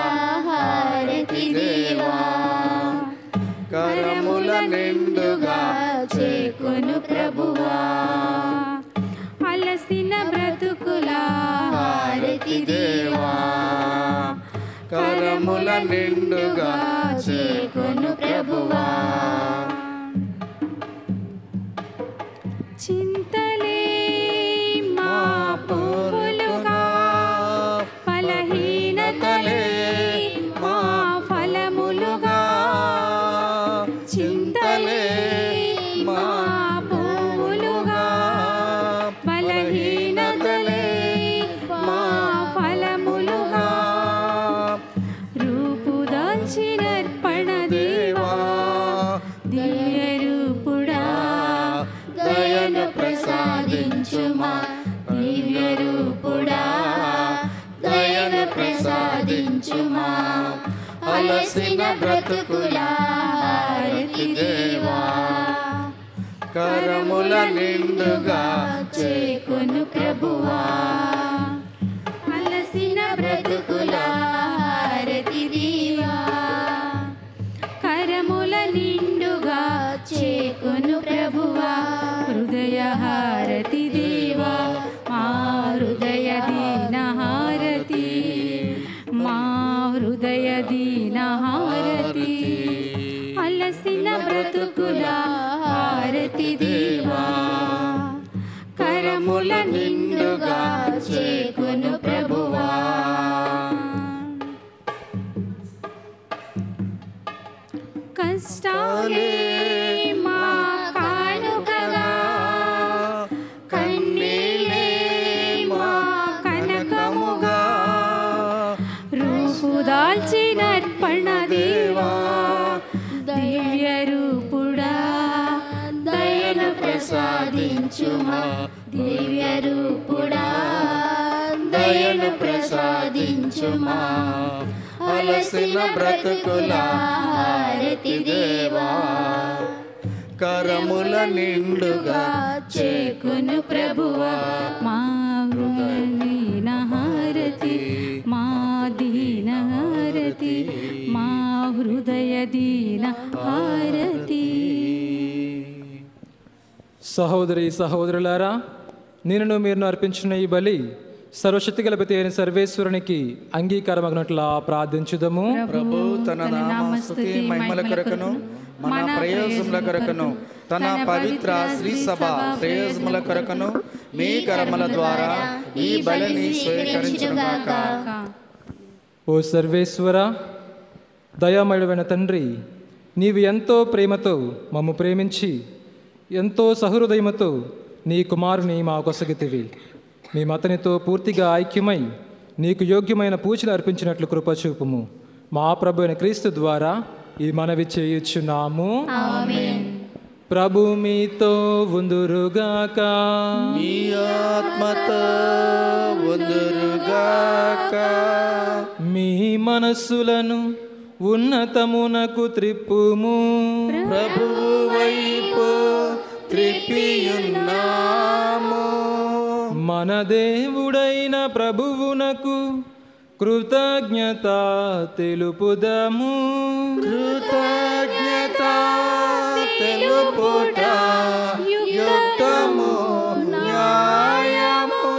హారతి దేవా, కరముల నిండుగా చేకొను ప్రభువా, అలసిన బ్రతుకుల హారతి దేవా. కరముల నిండుగా చేకొను ప్రభువా. చింతలే మా పువ్వులుగా, బలహీనతలే మా ఫలములుగా. చింతలే మా పువ్వులుగా, బలహీనతలే మా ఫలములుగా. రూపుదాల్చినర్పణ దేవా, దివ్య రూపుడా, దయను ప్రసాదించుమా. దివ్య రూపుడా, దయను ప్రసాదించుమా. అలసిన బ్రతుకుల హారతి దేవా, కరముల నిండుగా చేకొను ప్రభువా, అలసిన బ్రతుకుల హారతి దేవా, కరముల నిండుగా చేకొను ప్రభువా. హృదయ హారతి దేవా, మా హృదయ దీన హారతి, మా హృదయ దీన హారతి. అలసిన అలసిన బ్రతుకుల హారతి దేవా కరముల నిండుగా చేకొను ప్రభువా కష్టాలే మా కానుకగా కన్నీలే మా కనకముగా రూపు దాల్చిన అర్పణ దేవా దివ్య రూపుడా దయను ప్రసాదించుమా దివ్య రూపుడా దయను ప్రసాదించుమా అలసిన బ్రతుకుల హారతి దేవా కరముల నిండుగా చేకొను ప్రభువా మా దీన హారతి మా దీన హారతి మా హృదయ దీన హారతి. సహోదరి సహోదరులారా, నేను మీరు అర్పించిన ఈ బలి సర్వశక్తిగలపతి అయిన సర్వేశ్వరునికి అంగీకారమగినట్లా ప్రార్థించుదము. ప్రభు తన నామస్తుతి మహిమల కొరకును మన ప్రయోజనముల కొరకును తన పవిత్ర శ్రీ సభ ప్రయోజనముల కొరకును మీ కర్మల ద్వారా ఈ బలిని స్వీకరించుగాక. ఓ సర్వేశ్వర, దయామయుడైన తండ్రి, నీవు ఎంతో ప్రేమతో మమ్ము ప్రేమించి ఎంతో సహృదయముతో నీ కుమారుని మా కొసగితివి. మేమతనితో పూర్తిగా ఐక్యమై నీకు యోగ్యమైన పూజలు అర్పించినట్లు కృపచూపుము. మా ప్రభు అయిన క్రీస్తు ద్వారా ఈ మనవి చేయుచున్నాము. ప్రభు మీతో ఉందురుగాక. మీ ఆత్మతో ఉందురుగాక. మీ మనస్సులను ఉన్నతమునకు త్రిప్పుము. ప్రభువు వైపు త్రిప్పియున్నాము. మన దేవుడైన ప్రభువునకు కృతజ్ఞత తెలుపుదము. కృతజ్ఞత తెలుపుట యుక్తము న్యాయము.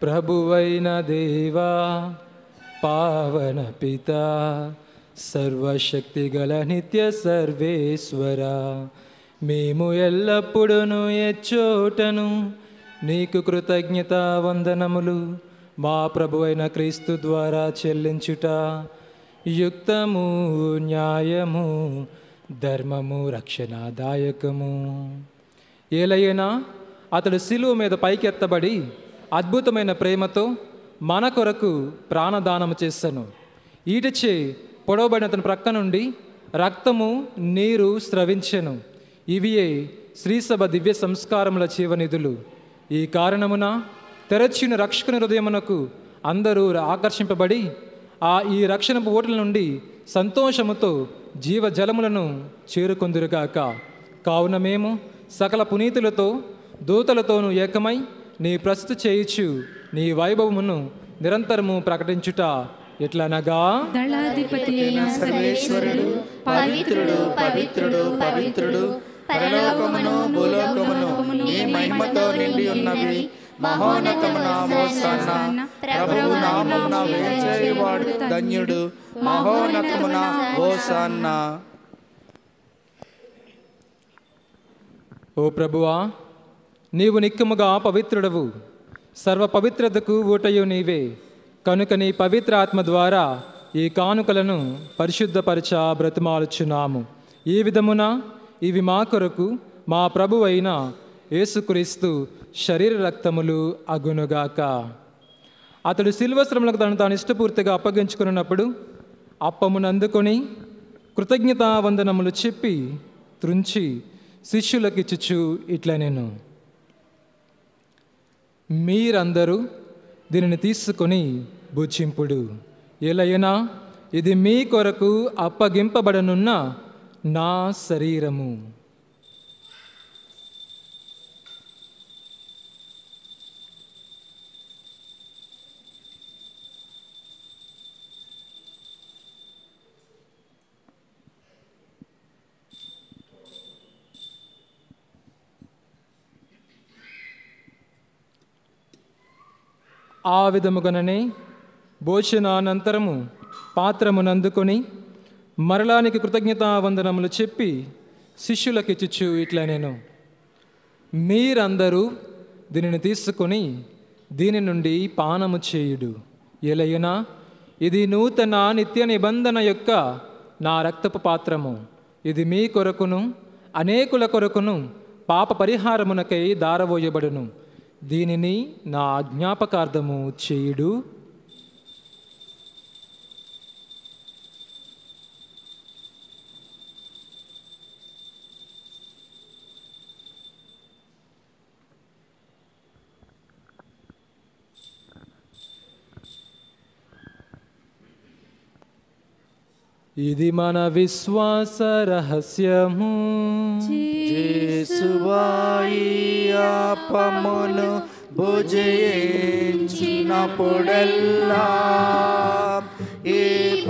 ప్రభువైన దేవా, పావన పిత, సర్వశక్తిగల నిత్య సర్వేశ్వర, మేము ఎల్లప్పుడూ ఎచ్చోటను నీకు కృతజ్ఞత వందనములు మా ప్రభు అయిన క్రీస్తు ద్వారా చెల్లించుట యుక్తము, న్యాయము, ధర్మము, రక్షణాదాయకము. ఏలైనా అతడు శిలువ మీద పైకెత్తబడి అద్భుతమైన ప్రేమతో మన కొరకు ప్రాణదానము చేశాను. ఈటచే పొడవబడిన అతని ప్రక్క నుండి రక్తము, నీరు స్రవించెను. ఇవియే శ్రీసభ దివ్య సంస్కారముల జీవనిధులు. ఈ కారణమున తెరచిన రక్షకుని హృదయమునకు అందరూ ఆకర్షింపబడి ఈ రక్షణపు ఓటల నుండి సంతోషముతో జీవజలములను చేరుకొందురుగాక. కావున మేము సకల పునీతులతో దూతలతోనూ ఏకమై నీ ప్రస్తుతి చేయుచు నీ వైభవమును నిరంతరము ప్రకటించుట ఎట్లనగా, దళాధిపతి అయిన సర్వేశ్వరుడు పవిత్రుడు పవిత్రుడు పవిత్రుడు, పరలోకమును భూలోకమును నీ మహిమతో నిండి ఉన్నవి. మహోన్నతమున హోసన్నా. ప్రభువు నామమున వేచేయువాడు ధన్యుడు. మహోన్నతమున హోసన్నా. ఓ ప్రభువా, నీవు నిక్కముగా పవిత్రుడవు, సర్వ పవిత్రతకు ఊటయు నీవే. కనుక నీ పవిత్ర ఆత్మ ద్వారా ఈ కానుకలను పరిశుద్ధపరచ బ్రతిమాలుచున్నాము. ఈ విధమున ఇవి మా కొరకు మా ప్రభు అయిన యేసుక్రీస్తు శరీర రక్తములు అగునుగాక. అతడు శిల్వశ్రములకు తాను ఇష్టపూర్తిగా అప్పగించుకున్నప్పుడు అప్పమును అందుకొని కృతజ్ఞతా వందనములు చెప్పి త్రుంచి శిష్యులకిచ్చుచు ఇట్లా నేను, మీరందరూ దీనిని తీసుకొని భుజింపుడు. ఎలయనా ఇది మీ కొరకు అప్పగింపబడనున్న నా శరీరము. ఆ విధముగానే భోజనానంతరము పాత్రమునందుకొని మరలానికి కృతజ్ఞతావందనములు చెప్పి శిష్యులకు ఇచ్చుచు ఇట్లా నేను, మీరందరూ దీనిని తీసుకొని దీని నుండి పానము చేయుడు. ఎలయనా ఇది నూతన నిత్య నిబంధన యొక్క నా రక్తపు పాత్రము. ఇది మీ కొరకును అనేకుల కొరకును పాప పరిహారమునకై దారవోయబడును. దీనిని నా జ్ఞాపకార్థము చేయుడు. ఇది మన విశ్వాస రహస్యము. యేసువాయి అప్పమును భుజించినప్పుడెల్లా ఈ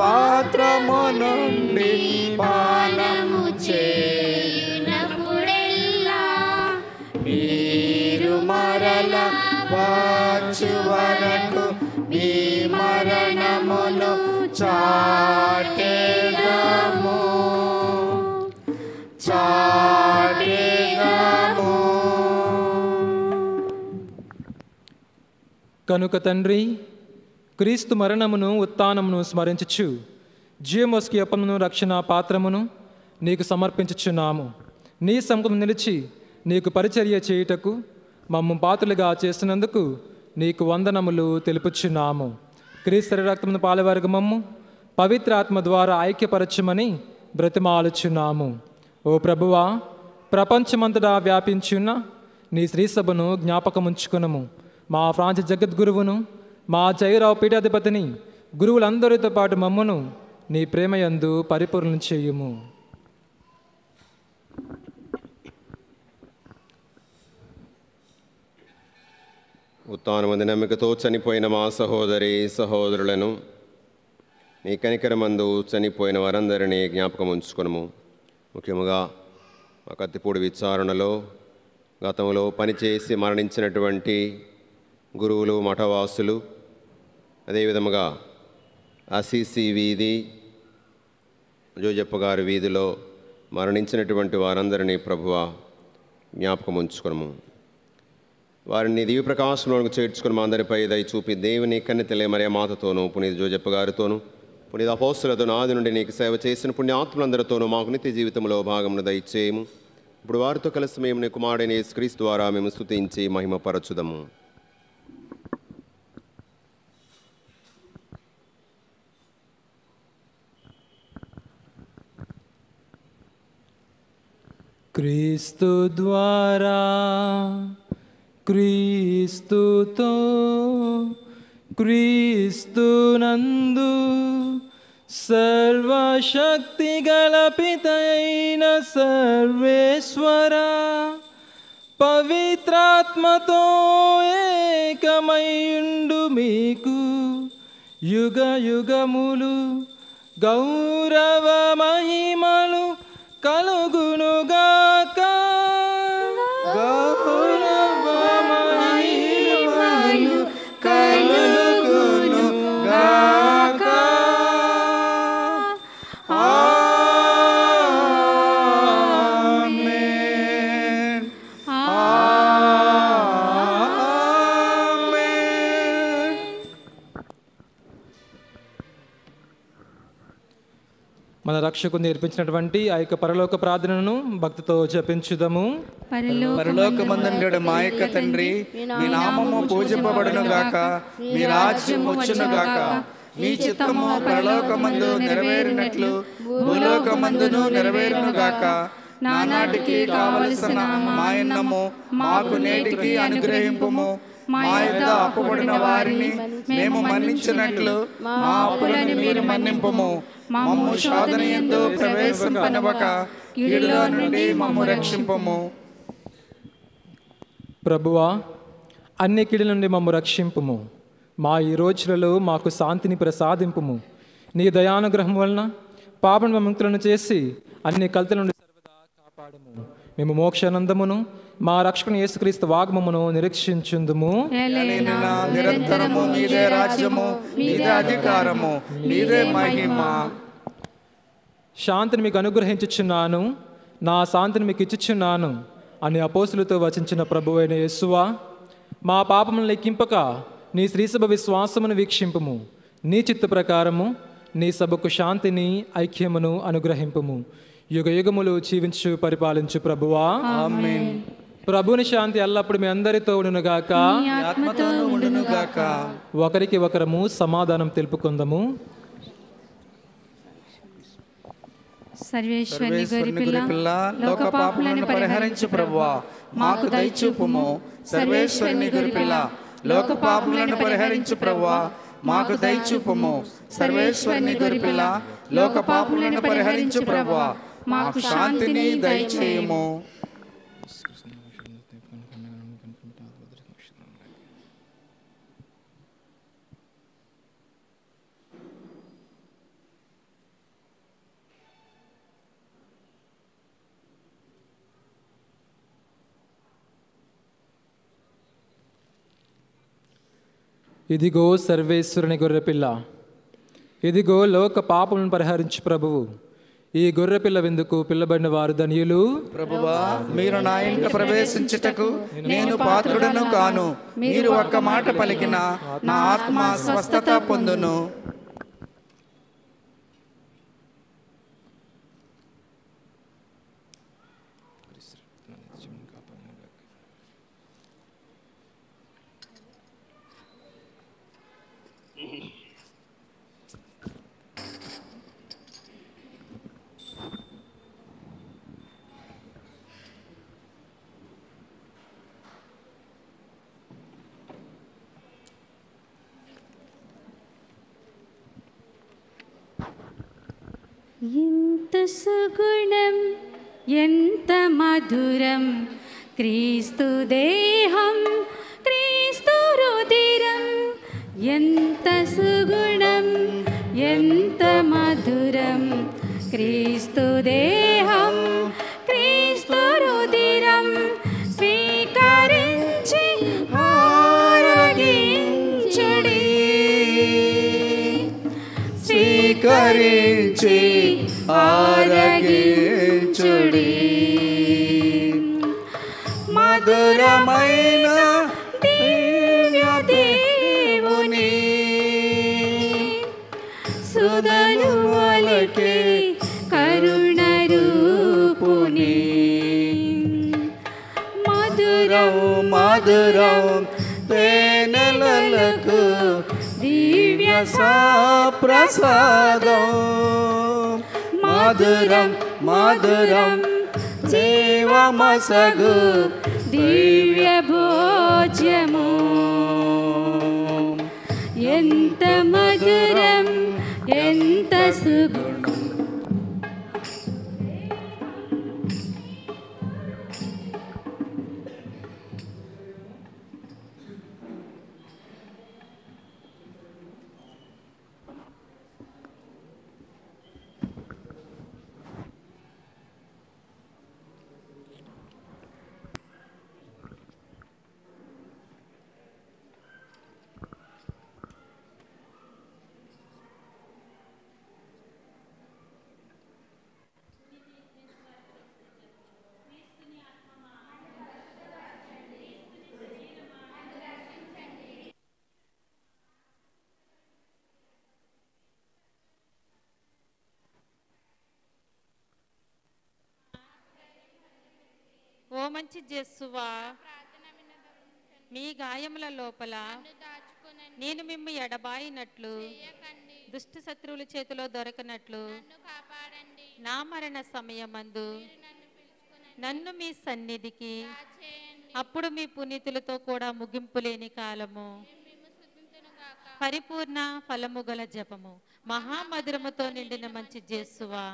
పాత్రము నుండి పానము చేయునప్పుడెల్లా మీరు మరల వచ్చు వరకు మీ మరణమును చాటెదము. కనుక తండ్రి, క్రీస్తు మరణమును ఉత్థానమును స్మరించుచు జీవమోస్కి అప్పమును రక్షణ పాత్రమును నీకు సమర్పించుచున్నాము. నీ సముఖం నిలిచి నీకు పరిచర్య చేయుటకు మమ్ము పాత్రలుగా చేసినందుకు నీకు వందనములు తెలుపుచున్నాము. క్రీస్తు రక్తమును పాలవారుగా మమ్ము పవిత్ర ఆత్మ ద్వారా ఐక్యపరచుమని బ్రతిమాలుచున్నాము. ఓ ప్రభువా, ప్రపంచమంతటా వ్యాపించున్న నీ శ్రీసభను జ్ఞాపకముంచుకునము. మా ఫ్రాన్స్ జగద్గురువును, మా జయరావు పీఠాధిపతిని, గురువులందరితో పాటు మమ్మును నీ ప్రేమయందు పరిపూర్ణం చేయుము. ఉత్థానమందు నమ్మికతో చనిపోయిన మా సహోదరి సహోదరులను నీ కనికరమందు చనిపోయిన వారందరినీ జ్ఞాపకం ఉంచుకునము. ముఖ్యముగా మా కత్తిపూడి విచారణలో గతంలో పనిచేసి మరణించినటువంటి గురువులు, మఠవాసులు, అదేవిధముగా అసీసీ వీధి, జోజప్ప గారి వీధిలో మరణించినటువంటి వారందరినీ ప్రభువా జ్ఞాపకం ఉంచుకునము. వారిని దివ్య ప్రకాశంలోకి చేర్చుకుని మా అందరిపై దయ చూపి దేవుని కన్నెతలే మరియ మాతతోనూ, పునీత జోజప్ప గారితోనూ, పునీత అపోస్తులతోనూ, ఆది నుండి నీకు సేవ చేసిన పుణ్యాత్ములందరితోనూ మాకు నిత్య జీవితంలో భాగమును దయచేయము. ఇప్పుడు వారితో కలిసి మేము నీ కుమారుడైన యేసుక్రీస్తు ద్వారా మేము స్తుతించి మహిమపరచుదము. క్రీస్తు ద్వారా, క్రీస్తుతో, క్రీస్తునందు సర్వశక్తి గల పితయైన సర్వేశ్వర పవిత్రాత్మతో ఏకమైయుండు మీకు యుగ యుగములు గౌరవ మహిమలు కలుగునుగాక. గౌరవ మహిమలు కలుగునుగాక. ఆమేన్. ఆమేన్. మన రక్షకుడు నేర్పించినటువంటి ఆ యొక్క పరలోక ప్రార్థనను భక్తితో జపించుదము. పరలోకమందుండు మా యొక్క తండ్రి, మీ నామము పూజింపబడును గాక, మీ రాజ్యం వచ్చును గాక, మీ చిత్తము పరలోకమందు నెరవేరినట్లు భూలోకమందును నెరవేరును గాక. నానాటికి కావలసిన మాయన్నము మాకు నేటికి అనుగ్రహింపుము. మా యొద్ద అప్పుబడిన వారిని మేము మన్నించినట్లు మా అప్పులను మీరు మన్నింపుము. మమ్ము శోధన యందు ప్రవేశింపనివ్వక కీడులో నుండి మమ్ము రక్షింపుము. ప్రభువా, అన్ని కీడుల నుండి మమ్ము రక్షింపుము. మా ఈ రోజులలో మాకు శాంతిని ప్రసాదింపుము. నీ దయానుగ్రహం వలన పాపను విముక్తులను చేసి అన్ని కల్తల నుండి సర్వదా కాపాడము. మేము మోక్షానందమును మా రక్షకుని యేసుక్రీస్తు వాగ్మమును నిరీక్షించుందుము. నిరంతరము మీదే రాజ్యము, మీదే అధికారము, మీదే మహిమ. శాంతిని మీకు అనుగ్రహించుచున్నాను, నా శాంతిని మీకు ఇచ్చుచున్నాను అని అపోస్తులతో వచించిన ప్రభువైన యేసువా, మా పాపములను లెక్కింపక నీ శ్రీసభ విశ్వాసమును వీక్షింపుము. నీ చిత్త ప్రకారము నీ సభకు శాంతిని ఐక్యమును అనుగ్రహింపుము. యుగ యుగములు జీవించు పరిపాలించు ప్రభువా. ఆమేన్. ప్రభుని శాంతి ఎల్లప్పుడు మీ అందరితో ఉండునుగాక. నీ ఆత్మతోనూ ఉండునుగాక. ఒకరికి ఒకరము సమాధానం తెలుపుకుందాము. సర్వేశ్వరుని సర్వేశ్వరుని గొర్రెపిల్ల, గొర్రెపిల్ల, లోక పాపములను పరిహరించు ప్రభువా, మాకు దయచూపుము. సర్వేశ్వరుని గొర్రెపిల్ల, లోక పాపములను పరిహరించు ప్రభువా, మాకు దయచూపుము. సర్వేశ్వరుని గొర్రెపిల్ల, లోక పాపములను పరిహరించు ప్రభువా, మాకు శాంతిని దయచేయుము. ఇదిగో సర్వేశ్వరుని గొర్రెపిల్ల, ఇదిగో లోక పాపములను పరిహరించు ప్రభువు. ఈ గొర్రెపిల్ల విందుకు పిల్లబడిన వారు ధన్యులు. ప్రభువా, మీరు నా ఇంట ప్రవేశించుటకు నేను పాత్రుడను కాను. మీరు ఒక్క మాట పలికిన నా ఆత్మ స్వస్థత పొందును. ఎంత సుగుణం, ఎంత మధురం, క్రీస్తు దేహం, క్రీస్తు రుధిరం. ఎంత సుగుణం, ఎంత మధురం, క్రీస్తు దేహం, క్రీస్తు రుధిరం. స్వీకరించి ఆరగించుడి, స్వీకరించి ఆరగించుడి. మధురమైన దివ్య దేవుని సుధను వలకే కరుణ రూపుని. మధురం మధురం తేనెలకు దివ్య ప్రసాదం. మధురం మధురం జీవమసగు దివ్య భోజ్యము. ఎంత మధురం, ఎంత సుగుణం. ఓ మంచి జేసువా, మీ గాయముల లోపల నేను మిమ్ము ఎడబాయినట్లు, దుష్ట శత్రువుల చేతిలో దొరకనట్లు నా మరణ సమయమందు నన్ను మీ సన్నిధికి, అప్పుడు మీ పునీతులతో కూడా ముగింపు లేని కాలము పరిపూర్ణ ఫలము గల జపము. మహామధురముతో నిండిన మంచి జేసువా,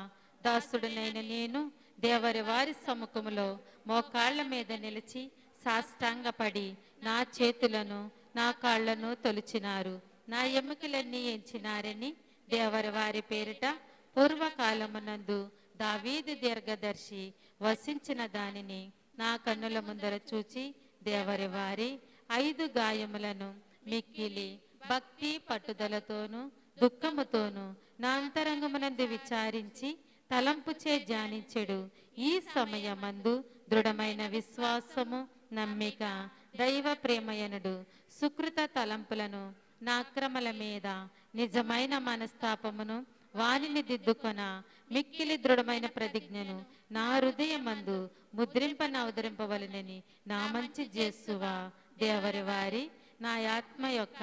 దాసుడునైన నేను దేవరి వారి సముఖములో మోకాళ్ల మీద నిలిచి సాష్టాంగపడి నా చేతులను నా కాళ్లను తొలిచినారు, నా ఎముకలన్నీ ఎంచినారని దేవరి వారి పేరిట పూర్వకాలమునందు దావీదు దీర్ఘదర్శి వసించిన దానిని నా కన్నుల ముందర చూచి దేవరి వారి 5 గాయములను మిక్కిలి భక్తి పట్టుదలతోనూ దుఃఖముతోనూ నా అంతరంగమునందు విచారించి తలంపుచే ధ్యానించెడు. ఈ సమయమందు దృఢమైన విశ్వాసము, నమ్మిక, దైవ ప్రేమయనుడు సుకృత తలంపులను, నా అక్రమల మీద నిజమైన మనస్తాపమును వానిని దిద్దుకొన మిక్కిలి దృఢమైన ప్రతిజ్ఞను నా హృదయమందు ముద్రింపనవదరింపవలనని నా మంచి జేసువా దేవరి వారి నా ఆత్మ యొక్క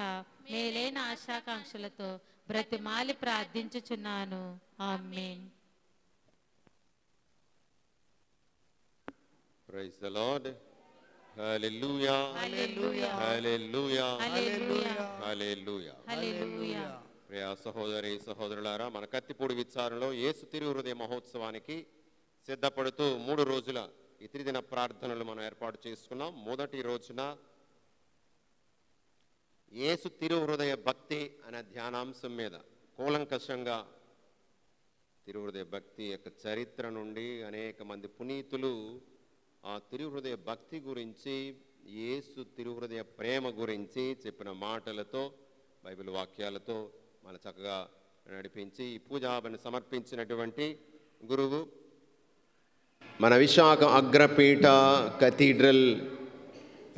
మేలైన ఆశాకాంక్షలతో బ్రతిమాలి ప్రార్థించుచున్నాను. ఆమేన్. Praise the Lord. Hallelujah. Hallelujah. Hallelujah. Hallelujah. Hallelujah. హల్లెలూయా. ప్రియ సహోదరి సహోదరులారా, మన కత్తిపూడి విచారణలో యేసు తిరు హృదయ మహోత్సవానికి సిద్ధపడుతూ 3 రోజుల ఈ త్రిదిన ప్రార్థనలు మనం ఏర్పాటు చేసుకున్నాం. మొదటి రోజున యేసు తిరు హృదయ భక్తి అనే ధ్యానాంశం మీద కూలంకషంగా తిరు హృదయ భక్తి యొక్క చరిత్ర నుండి అనేక మంది పునీతులు ఆ తిరు హృదయ భక్తి గురించి, యేసు తిరు హృదయ ప్రేమ గురించి చెప్పిన మాటలతో, బైబిల్ వాక్యాలతో మన చక్కగా నడిపించి ఈ పూజాబని సమర్పించినటువంటి గురువు మన విశాఖ అగ్రపీఠ కథీడ్రల్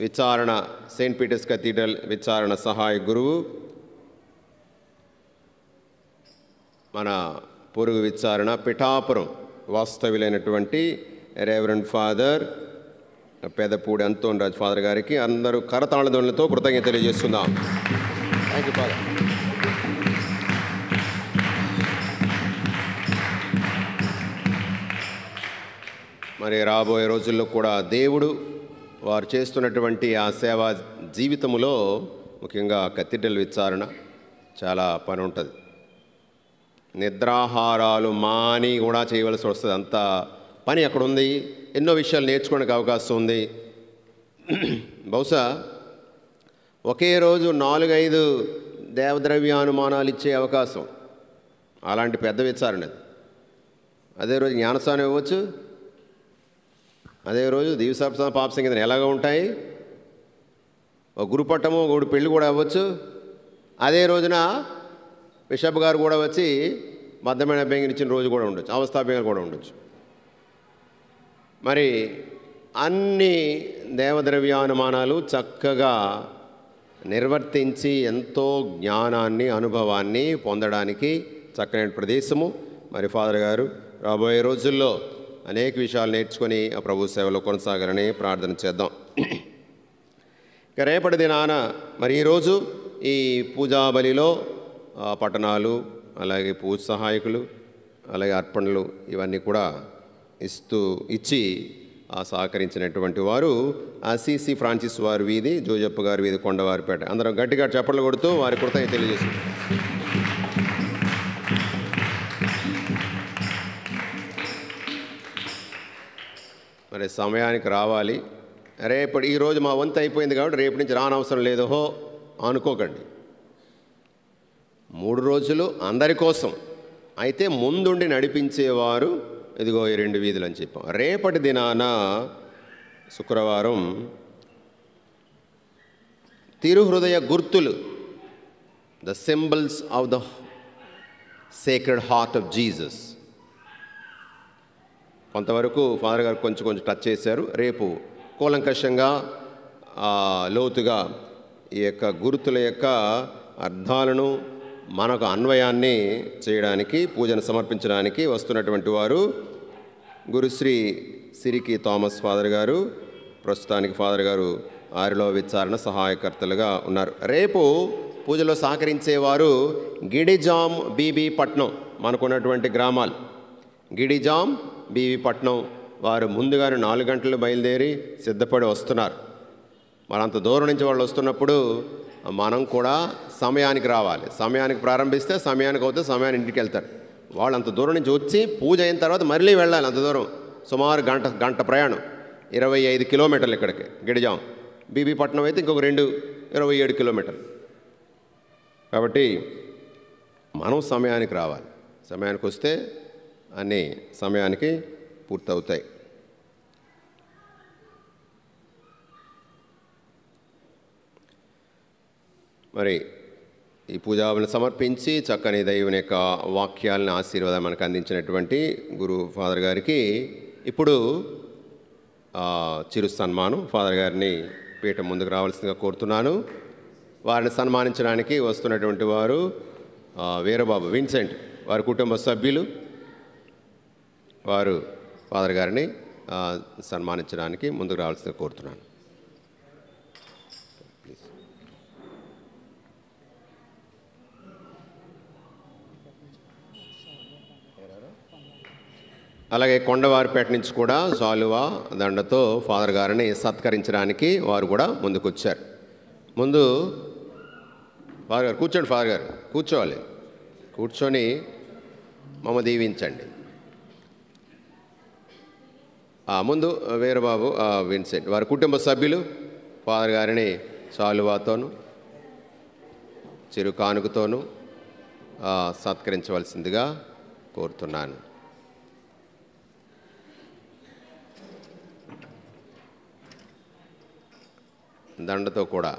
విచారణ, సెయింట్ పీటర్స్ కథీడ్రల్ విచారణ సహాయ గురువు, మన పొరుగు విచారణ పిఠాపురం వాస్తవ్యులైనటువంటి reverend father Pedapudi Anthon Raj father గారికి అందరూ కరతాళధ్వనులతో కృతజ్ఞత తెలియజేస్తున్నాం. Thank you father. మరి రాబోయే రోజుల్లో కూడా దేవుడు వారు చేస్తున్నటువంటి ఆ సేవా జీవితములో ముఖ్యంగా కథీడ్రల్ విచారణ చాలా పని ఉంటుంది. నిద్రాహారాలు మాని కూడా చేయవలసి వస్తుంది. అంత పని అక్కడ ఉంది. ఎన్నో విషయాలు నేర్చుకోవడానికి అవకాశం ఉంది. బహుశా ఒకే రోజు 4-5 దేవద్రవ్యానుమానాలు ఇచ్చే అవకాశం, అలాంటి పెద్ద విచారణ అది. అదే రోజు జ్ఞానస్నానం ఇవ్వచ్చు, అదే రోజు దివ్యసప్తాహ పాప సంగీతం ఎలాగ ఉంటాయి, ఒక గురుపట్టము ఒక పెళ్ళి కూడా అవ్వచ్చు. అదే రోజున బిషప్ గారు కూడా వచ్చి మద్దమైన అభ్యంగా ఇచ్చిన రోజు కూడా ఉండొచ్చు, అవస్థాభ్యంగా కూడా ఉండొచ్చు. మరి అన్ని దేవద్రవ్యానుమానాలు చక్కగా నిర్వర్తించి ఎంతో జ్ఞానాన్ని, అనుభవాన్ని పొందడానికి చక్కని ప్రదేశము. మరి ఫాదర్ గారు రాబోయే రోజుల్లో అనేక విషయాలు నేర్చుకొని ఆ ప్రభు సేవలో కొనసాగాలని ప్రార్థన చేద్దాం. ఇక రేపటి దినాన మరి ఈరోజు ఈ పూజా బలిలో పట్టణాలు, అలాగే పూజ సహాయకులు, అలాగే అర్పణలు ఇవన్నీ కూడా ఇచ్చి సహకరించినటువంటి వారు అసిసి ఫ్రాన్సిస్ వారి వీధి, జోజప్ప గారి వీధి, కొండవారిపేట. అందరం గట్టిగా చప్పట్లు కొడుతూ వారి కృతజ్ఞత తెలియజేసింది. మరి సమయానికి రావాలి. ఈరోజు మా వంతు అయిపోయింది కాబట్టి రేపు నుంచి రానవసరం లేదో అనుకోకండి. 3 రోజులు అందరి కోసం. అయితే ముందుండి నడిపించేవారు ఇదిగో ఈ 2 వీధులు అని చెప్పాం. రేపటి దినాన శుక్రవారం తిరుహృదయ గుర్తులు, the symbols of the sacred heart of Jesus. కొంతవరకు ఫాదర్ గారు కొంచెం టచ్ చేశారు. రేపు కూలంకషంగా లోతుగా ఈ యొక్క గుర్తుల యొక్క అర్థాలను, మనకు అన్వయాన్ని చేయడానికి, పూజను సమర్పించడానికి వస్తున్నటువంటి వారు గురుశ్రీ సిరికి థామస్ ఫాదర్ గారు. ప్రస్తుతానికి ఫాదర్ గారు ఆరిలో విచారణ సహాయకర్తలుగా ఉన్నారు. రేపు పూజలో సహకరించేవారు గిడిజాం, బీబీ పట్నం, మనకున్నటువంటి గ్రామాలు. గిడిజాం, బీబీ పట్నం వారు ముందుగానే 4 గంటలు బయలుదేరి సిద్ధపడి వస్తున్నారు. మనంత దూరం నుంచి వాళ్ళు వస్తున్నప్పుడు మనం కూడా సమయానికి రావాలి. సమయానికి ప్రారంభిస్తే సమయానికి అవుతే సమయానికి ఇంటికి వెళ్తారు. వాళ్ళు అంత దూరం నుంచి వచ్చి పూజ అయిన తర్వాత మళ్ళీ వెళ్ళాలి. అంత దూరం సుమారు గంట ప్రయాణం, 25 కిలోమీటర్లు ఇక్కడికి గిడిజాం. బీబీ పట్నం అయితే ఇంకొక 27 కిలోమీటర్లు. కాబట్టి మనం సమయానికి రావాలి. సమయానికి వస్తే అన్నీ సమయానికి పూర్తవుతాయి. మరి ఈ పూజాబలిని సమర్పించి చక్కని దైవుని యొక్క వాక్యాలను ఆశీర్వాదం మనకు అందించినటువంటి గురు ఫాదర్ గారికి ఇప్పుడు చిరు సన్మానం ఫాదర్ గారిని పీఠం ముందుకు రావాల్సిందిగా కోరుతున్నాను. వారిని సన్మానించడానికి వస్తున్నటువంటి వారు వీరబాబు విన్సెంట్ వారి కుటుంబ సభ్యులు. వారు ఫాదర్ గారిని సన్మానించడానికి ముందుకు రావాల్సిందిగా కోరుతున్నాను. అలాగే కొండవారిపేట నుంచి కూడా సాలువా దండతో ఫాదర్ గారిని సత్కరించడానికి వారు కూడా ముందుకు వచ్చారు. ముందు ఫాదర్ గారు కూర్చోండి, ఫాదర్ గారు కూర్చోవాలి, కూర్చొని మమ్మ దీవించండి. ముందు వీరబాబు విన్సెంట్ వారి కుటుంబ సభ్యులు ఫాదర్ గారిని సాలువాతోనూ చిరు కానుకతోనూ సత్కరించవలసిందిగా కోరుతున్నాను. దండతో కూడా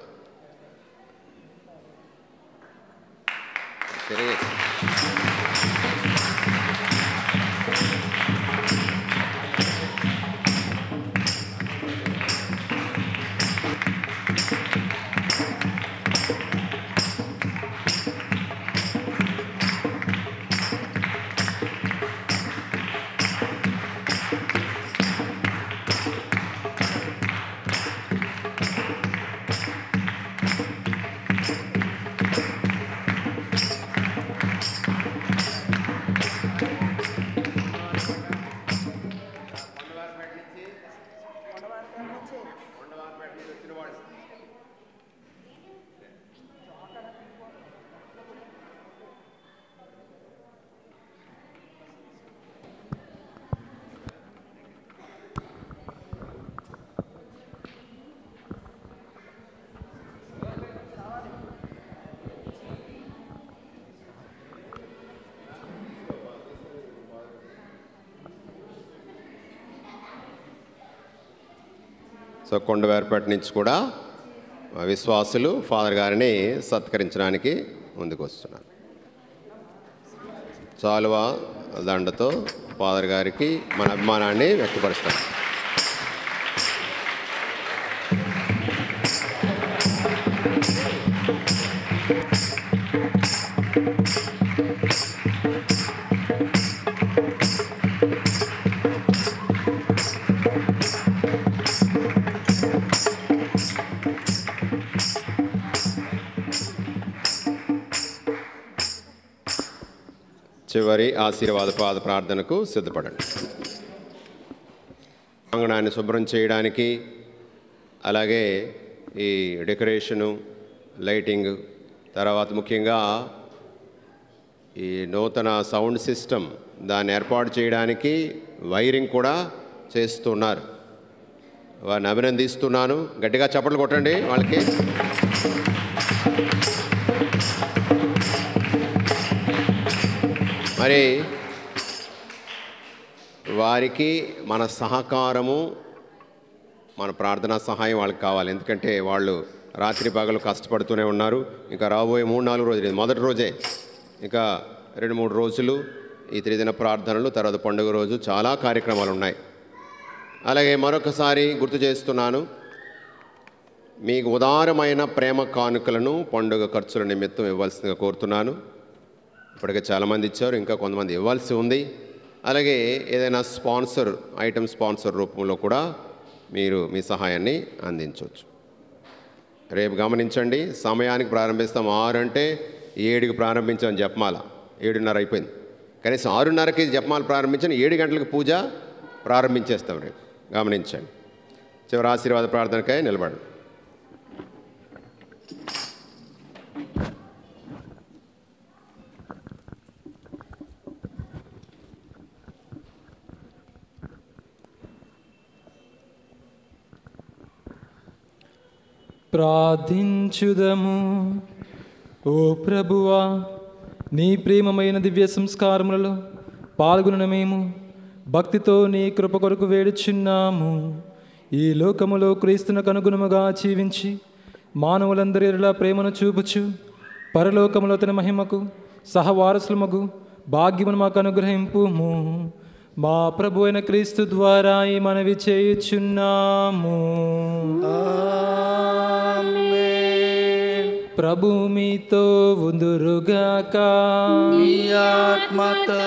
సో కొండవారిపేట నుంచి కూడా విశ్వాసులు ఫాదర్ గారిని సత్కరించడానికి ముందుకు వస్తున్నారు. సాలువా దండతో ఫాదర్ గారికి మన అభిమానాన్ని వ్యక్తపరుస్తారు. చివరి ఆశీర్వాద పాద ప్రార్థనకు సిద్ధపడండి. ప్రాంగణాన్ని శుభ్రం చేయడానికి, అలాగే ఈ డెకరేషను, లైటింగ్, తర్వాత ముఖ్యంగా ఈ నూతన సౌండ్ సిస్టమ్ దాన్ని ఏర్పాటు చేయడానికి వైరింగ్ కూడా చేస్తున్నారు. వారిని అభినందిస్తున్నాను. గట్టిగా చప్పట్లు కొట్టండి వాళ్ళకి. మరి వారికి మన సహకారము, మన ప్రార్థనా సహాయం వాళ్ళకి కావాలి. ఎందుకంటే వాళ్ళు రాత్రి పగలు కష్టపడుతూనే ఉన్నారు. ఇంకా రాబోయే 3-4 రోజులు, మొదటి రోజే ఇంకా 2-3 రోజులు ఈ త్రిదిన ప్రార్థనలు, తర్వాత పండుగ రోజు చాలా కార్యక్రమాలు ఉన్నాయి. అలాగే మరొకసారి గుర్తు చేస్తున్నాను, మీకు ఉదారమైన ప్రేమ కానుకలను పండుగ ఖర్చుల నిమిత్తం ఇవ్వాల్సిందిగా కోరుతున్నాను. ఇప్పటికే చాలామంది ఇచ్చారు, ఇంకా కొంతమంది ఇవ్వాల్సి ఉంది. అలాగే ఏదైనా ఐటమ్ స్పాన్సర్ రూపంలో కూడా మీరు మీ సహాయాన్ని అందించవచ్చు. రేపు గమనించండి, సమయానికి ప్రారంభిస్తాం. 6 అంటే 7కి ప్రారంభించాం జపమాల. 7:30 అయిపోయింది. కనీసం 6:30కి జపమాల ప్రారంభించాను, 7 గంటలకు పూజ ప్రారంభించేస్తాం రేపు. గమనించండి. చివరి ఆశీర్వాద ప్రార్థనకై నిలబడండి. ప్రార్థించుదము. ఓ ప్రభువా, నీ ప్రేమమైన దివ్య సంస్కారములలో పాల్గొన మేము భక్తితో నీ కృప కొరకు వేడుచున్నాము. ఈ లోకములో క్రీస్తునకు అనుగుణముగా జీవించి మానవులందరిలా ప్రేమను చూపుచు పరలోకములో తన మహిమకు సహవారసులమగు భాగ్యమును మాకు అనుగ్రహింపుము. మా ప్రభు అయిన క్రీస్తు ద్వారా ఈ మనవి చేయుచున్నాము. ప్రభు మీతో ఉందురుగాక. మీ ఆత్మతో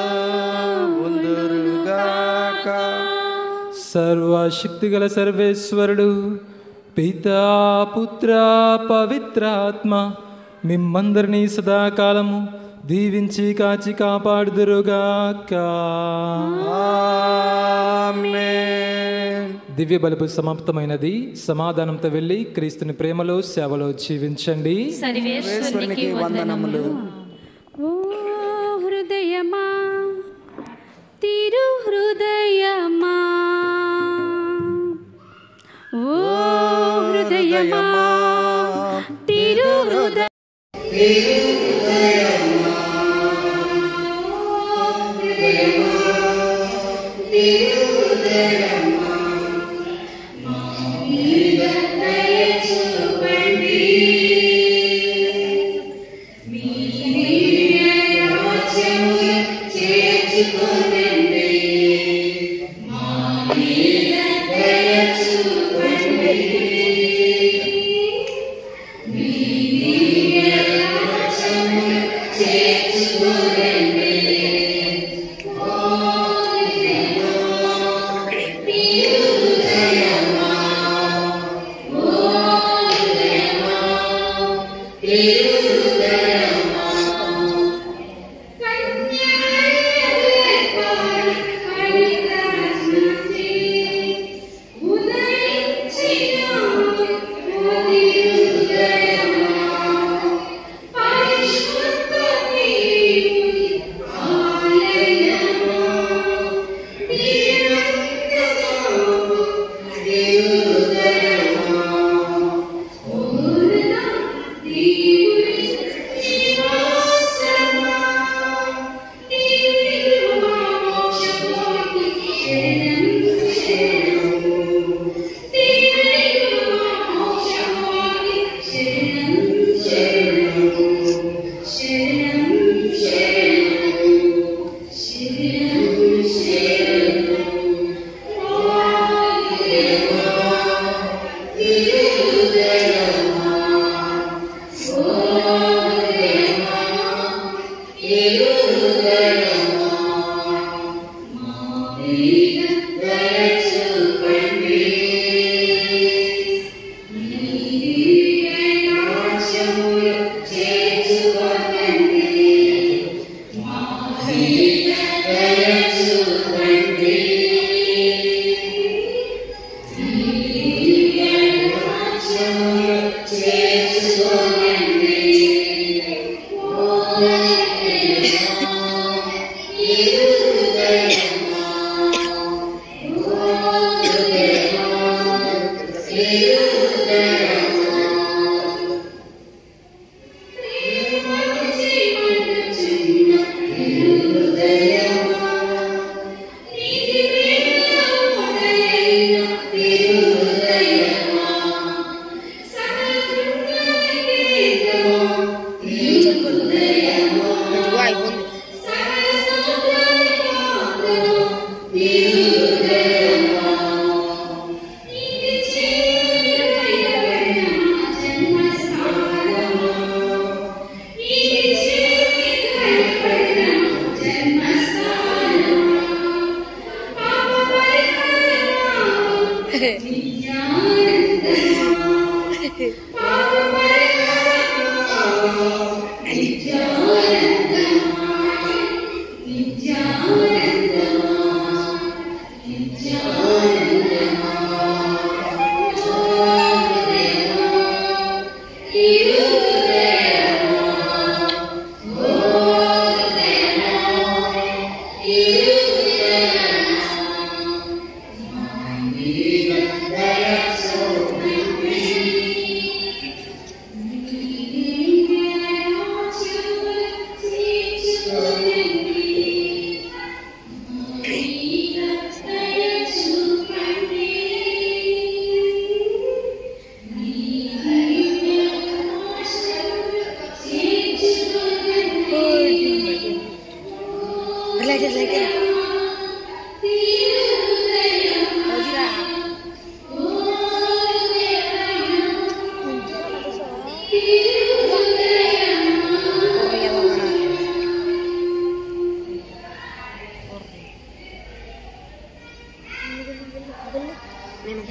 ఉందురుగాక. సర్వశక్తిగల సర్వేశ్వరుడు పితా పుత్ర పవిత్రాత్మ మిమ్మందరినీ సదాకాలము దీవించి కాచి కాపాడుదురుగాక. ఆమేన్. దివ్య బలుపు సమాప్తమైనది. సమాధానంతో వెళ్ళి క్రీస్తుని ప్రేమలో సేవలో జీవించండి. సర్వేశ్వరునికి వందనములు. ఓ హృదయమా, తిరు హృదయమా, ఓ హృదయమా, తిరు హృదయ Vai, vamos. నేను